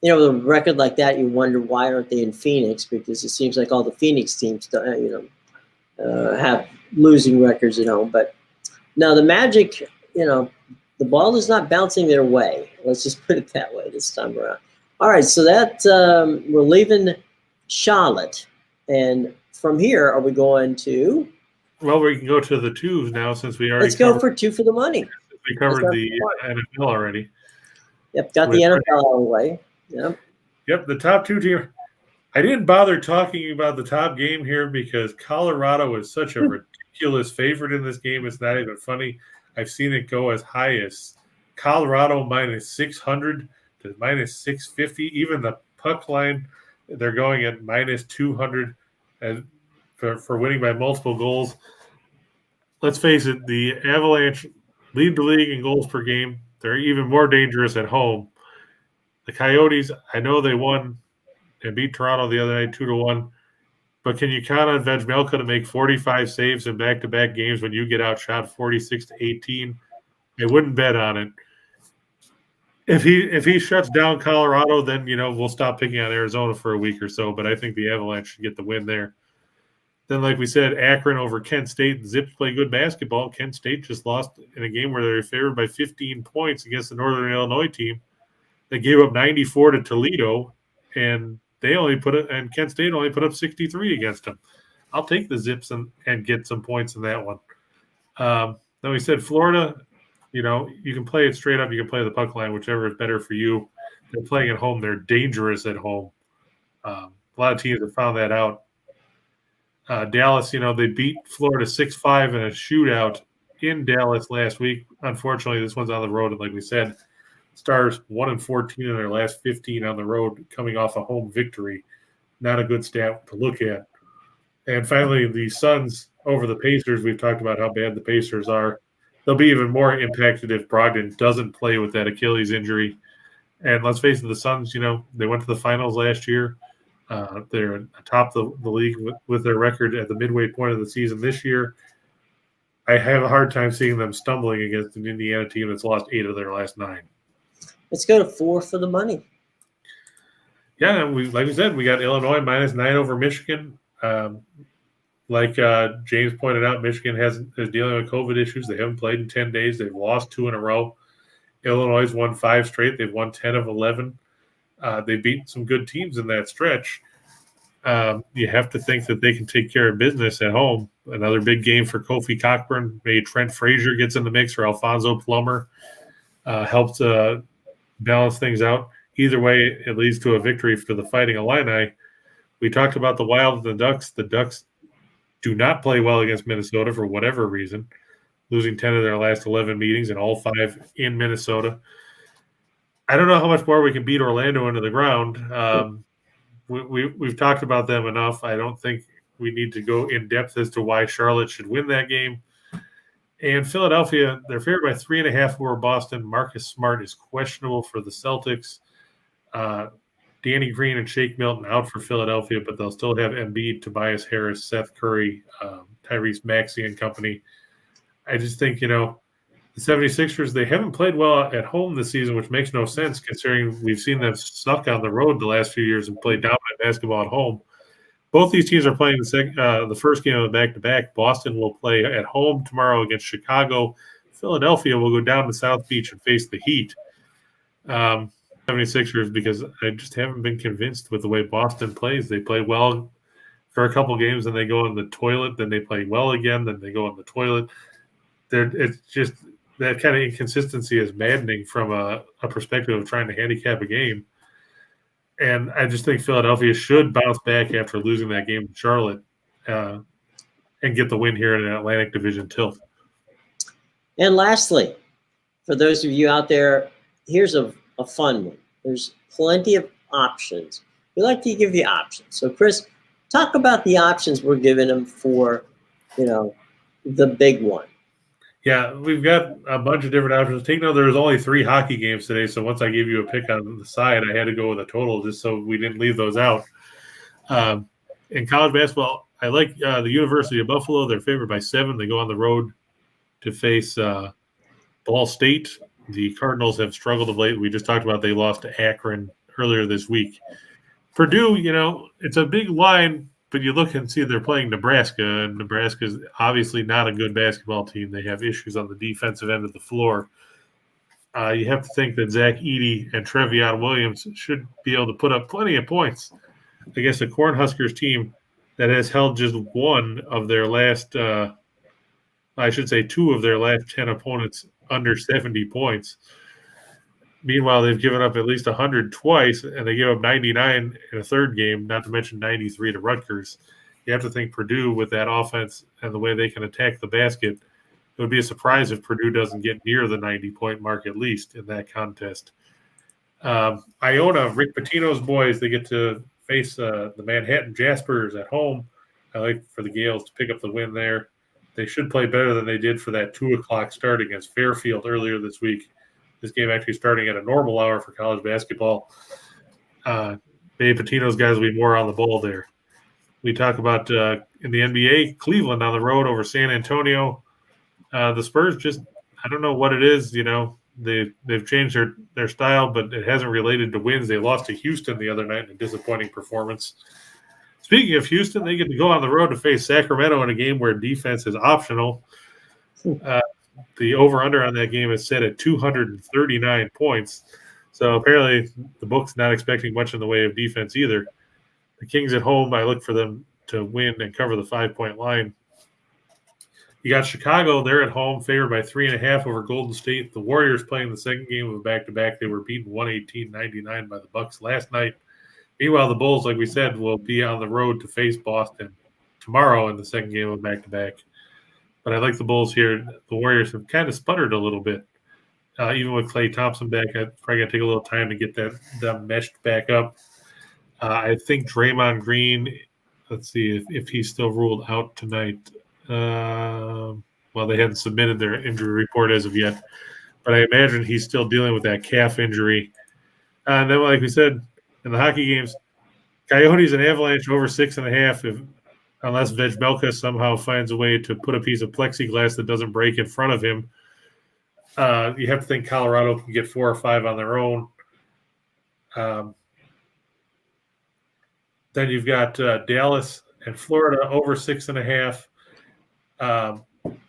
a record like that, you wonder why aren't they in Phoenix? Because it seems like all the Phoenix teams, have losing records at home. But now the Magic, the ball is not bouncing their way. Let's just put it that way this time around. All right, so that we're leaving Charlotte, and from here, are we going to? Well, we can go to the twos now since we already. Let's go for two for the money. We covered the NFL already. Yep, got the NFL out of the way. Yep, the top two teams. I didn't bother talking about the top game here because Colorado is such a ridiculous favorite in this game. It's not even funny. I've seen it go as high as Colorado minus 600 to minus 650. Even the puck line, they're going at minus 200 for winning by multiple goals. Let's face it, the Avalanche lead the league in goals per game. They're even more dangerous at home. The Coyotes, I know they won and beat Toronto the other night 2-1, but can you count on Vejmelka to make 45 saves in back-to-back games when you get outshot 46-18? I wouldn't bet on it. If he shuts down Colorado, then we'll stop picking on Arizona for a week or so. But I think the Avalanche should get the win there. Then, like we said, Akron over Kent State. Zips play good basketball. Kent State just lost in a game where they were favored by 15 points against the Northern Illinois team. They gave up 94 to Toledo, and Kent State only put up 63 against them. I'll take the Zips and get some points in that one. Then we said Florida. You can play it straight up. You can play the puck line, whichever is better for you. They're playing at home. They're dangerous at home. A lot of teams have found that out. Dallas, they beat Florida 6-5 in a shootout in Dallas last week. Unfortunately, this one's on the road, and like we said, Stars 1-14 in their last 15 on the road, coming off a home victory. Not a good stat to look at. And finally, the Suns over the Pacers. We've talked about how bad the Pacers are. They'll be even more impacted if Brogdon doesn't play with that Achilles injury. And let's face it, the Suns, they went to the finals last year. They're atop the league with their record at the midway point of the season this year. I have a hard time seeing them stumbling against an Indiana team that's lost 8 of their last 9. Let's go to 4 for the money. Yeah, like we said, we got Illinois minus 9 over Michigan. Like James pointed out, Michigan is dealing with COVID issues. They haven't played in 10 days. They've lost 2 in a row. Illinois won 5 straight. They've won 10 of 11. They beat some good teams in that stretch. You have to think that they can take care of business at home. Another big game for Kofi Cockburn. Maybe Trent Frazier gets in the mix, or Alfonso Plummer helps balance things out. Either way, it leads to a victory for the Fighting Illini. We talked about the Wild and the Ducks. The Ducks do not play well against Minnesota for whatever reason, losing 10 of their last 11 meetings and all 5 in Minnesota. I don't know how much more we can beat Orlando into the ground. We've talked about them enough. I don't think we need to go in depth as to why Charlotte should win that game. And Philadelphia, they're favored by 3.5 over Boston. Marcus Smart is questionable for the Celtics. Danny Green and Shake Milton out for Philadelphia, but they'll still have Embiid, Tobias Harris, Seth Curry, Tyrese Maxey and company. I just think, the 76ers, they haven't played well at home this season, which makes no sense considering we've seen them suck on the road the last few years and play dominant basketball at home. Both these teams are playing the first game of the back-to-back. Boston will play at home tomorrow against Chicago. Philadelphia will go down to South Beach and face the Heat. 76ers, because I just haven't been convinced with the way Boston plays. They play well for a couple games, and they go in the toilet. Then they play well again. Then they go in the toilet. It's just that kind of inconsistency is maddening from a perspective of trying to handicap a game. And I just think Philadelphia should bounce back after losing that game to Charlotte and get the win here in an Atlantic Division tilt. And lastly, for those of you out there, here's a fun one. There's plenty of options. We like to give you options. So, Chris, talk about the options we're giving them for, the big one. Yeah, we've got a bunch of different options. Take note, there was only 3 hockey games today, so once I gave you a pick on the side, I had to go with a total just so we didn't leave those out. In college basketball, I like the University of Buffalo. They're favored by 7. They go on the road to face Ball State. The Cardinals have struggled of late. We just talked about they lost to Akron earlier this week. Purdue, it's a big line, but you look and see they're playing Nebraska, and Nebraska's obviously not a good basketball team. They have issues on the defensive end of the floor. You have to think that Zach Edey and Trevion Williams should be able to put up plenty of points against a Cornhuskers team that has held just one of their last, I should say 2 of their last 10 opponents under 70 points. Meanwhile, they've given up at least 100 twice, and they gave up 99 in a third game, not to mention 93 to Rutgers. You have to think Purdue, with that offense and the way they can attack the basket, it would be a surprise if Purdue doesn't get near the 90-point mark at least in that contest. Iona, Rick Pitino's boys, they get to face the Manhattan Jaspers at home. I like for the Gales to pick up the win there. They should play better than they did for that 2 o'clock start against Fairfield earlier this week. This game actually starting at a normal hour for college basketball. Maybe Pitino's guys will be more on the ball there. We talk about in the NBA, Cleveland on the road over San Antonio. The Spurs just, I don't know what it is. They've changed their style, but it hasn't related to wins. They lost to Houston the other night in a disappointing performance. Speaking of Houston, they get to go on the road to face Sacramento in a game where defense is optional. The over-under on that game is set at 239 points. So apparently the book's not expecting much in the way of defense either. The Kings at home, I look for them to win and cover the 5-point line. You got Chicago. They're at home, favored by 3.5 over Golden State. The Warriors playing the second game of a back-to-back. They were beaten 118-99 by the Bucks last night. Meanwhile, the Bulls, like we said, will be on the road to face Boston tomorrow in the second game of back-to-back. But I like the Bulls here. The Warriors have kind of sputtered a little bit. Even with Klay Thompson back, it's probably going to take a little time to get them meshed back up. I think Draymond Green, let's see if he's still ruled out tonight. Well, they hadn't submitted their injury report as of yet. But I imagine he's still dealing with that calf injury. And then, like we said, in the hockey games, Coyotes and Avalanche over 6.5 unless Vejmelka somehow finds a way to put a piece of plexiglass that doesn't break in front of him. You have to think Colorado can get 4 or 5 on their own. Then you've got Dallas and Florida over 6.5.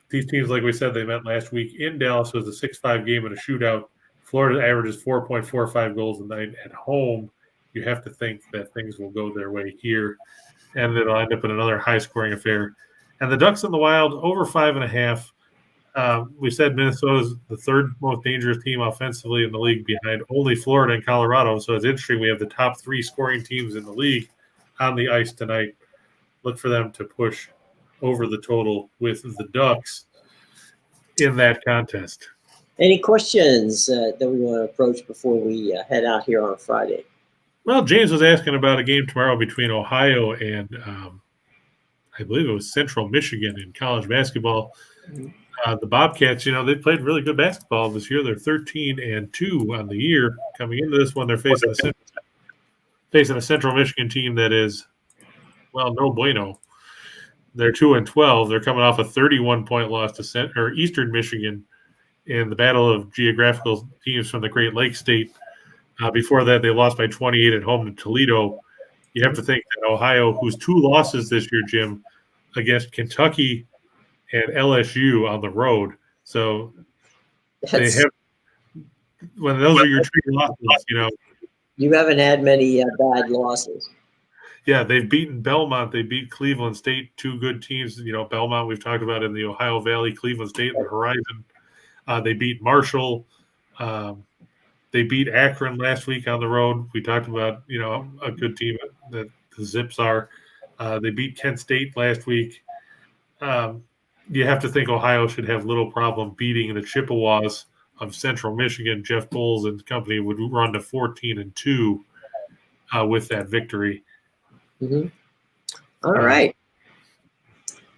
These teams, like we said, they met last week in Dallas. Was a 6-5 game and a shootout. Florida averages 4.45 goals a night at home. You have to think that things will go their way here, and it'll end up in another high-scoring affair. And the Ducks and the Wild over 5.5. We said Minnesota's the third most dangerous team offensively in the league behind only Florida and Colorado. So it's interesting. We have the top 3 scoring teams in the league on the ice tonight. Look for them to push over the total with the Ducks in that contest. Any questions that we want to approach before we head out here on a Friday? Well, James was asking about a game tomorrow between Ohio and I believe it was Central Michigan in college basketball. The Bobcats, they played really good basketball this year. They're 13-2 on the year. Coming into this one, they're facing a Central Michigan team that is, well, no bueno. They're 2-12. They're coming off a 31-point loss to Eastern Michigan in the battle of geographical teams from the Great Lakes State. Before that, they lost by 28 at home to Toledo. You have to think that Ohio, whose 2 losses this year, Jim, against Kentucky and LSU on the road. So they have, when those are your 2 losses, You haven't had many bad losses. Yeah, they've beaten Belmont. They beat Cleveland State, 2 good teams. Belmont we've talked about in the Ohio Valley, Cleveland State in the Horizon. They beat Marshall. They beat Akron last week on the road. We talked about, a good team that the Zips are. They beat Kent State last week. You have to think Ohio should have little problem beating the Chippewas of Central Michigan. Jeff Bowles and company would run to 14-2 with that victory. Mm-hmm. All right.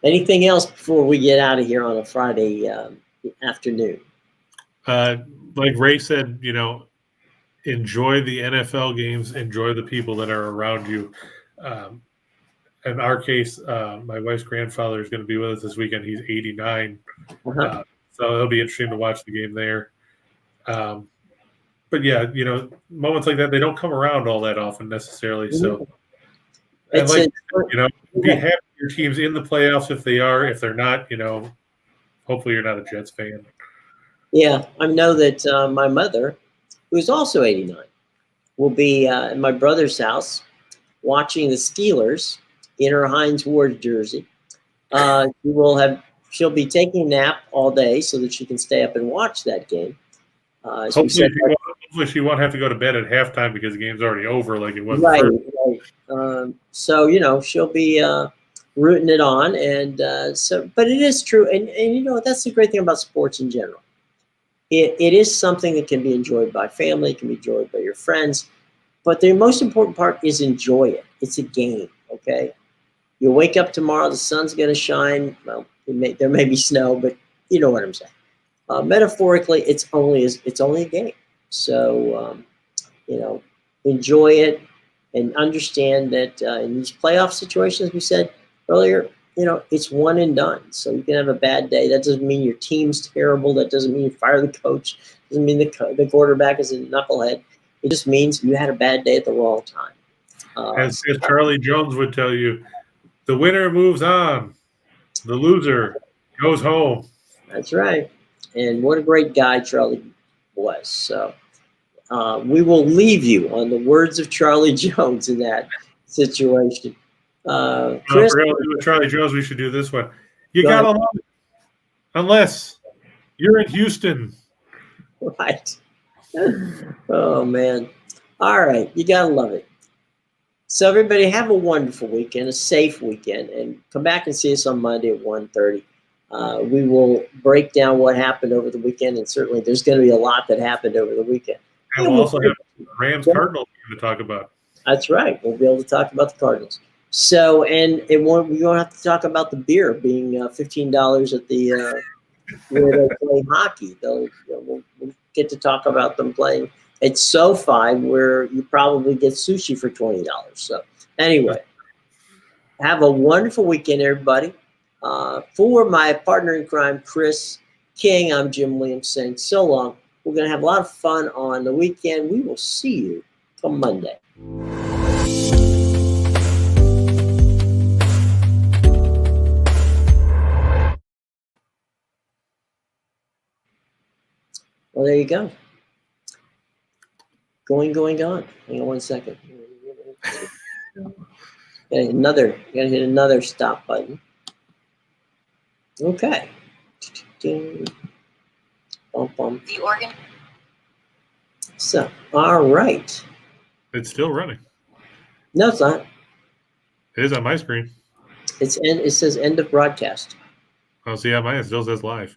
Anything else before we get out of here on a Friday afternoon? Like Ray said, enjoy the NFL games, enjoy the people that are around you. In our case, my wife's grandfather is going to be with us this weekend. He's 89. So it'll be interesting to watch the game there. But yeah, moments like that, they don't come around all that often necessarily. So, and It's like, a, be happy your team's in the playoffs if they are. If they're not, hopefully you're not a Jets fan. yeah, I know that my mother, who's also 89, will be at my brother's house watching the Steelers in her Heinz Ward jersey. She'll be taking a nap all day so that she can stay up and watch that game. Hopefully she won't have to go to bed at halftime because the game's already over, like it was. Right. So she'll be rooting it on, and but it is true, and that's the great thing about sports in general. It is something that can be enjoyed by family, can be enjoyed by your friends, but the most important part is enjoy it. It's a game, okay? You wake up tomorrow, the sun's going to shine. Well, there may be snow, but you know what I'm saying. Metaphorically, it's only a game. So enjoy it and understand that in these playoff situations, we said earlier, it's one and done. So you can have a bad day. That doesn't mean your team's terrible. That doesn't mean you fire the coach. Doesn't mean the quarterback is a knucklehead. It just means you had a bad day at the wrong time. As Charlie Jones would tell you, the winner moves on. The loser goes home. That's right. And what a great guy Charlie was. So we will leave you on the words of Charlie Jones in that situation. Chris, with Charlie Jones, we should do this one. You gotta love it, unless you're in Houston. Right. Oh man. All right, you gotta love it. So everybody, have a wonderful weekend, a safe weekend, and come back and see us on Monday at 1:30. We will break down what happened over the weekend, and certainly there's going to be a lot that happened over the weekend. And we'll also have Rams-Cardinals to talk about. That's right. We'll be able to talk about the Cardinals. So, we won't have to talk about the beer being $15 at the where they play hockey. We'll get to talk about them playing at SoFi, where you probably get sushi for $20. So, anyway, have a wonderful weekend, everybody. For my partner in crime, Chris King, I'm Jim Williams saying so long. We're going to have a lot of fun on the weekend. We will see you come Monday. Well, there you go. Going, gone. Hang on one second. Gotta hit another stop button. Okay. Bum. The organ. So, all right. It's still running. No, it's not. It is on my screen. It says end of broadcast. Oh, see, on mine it still says live.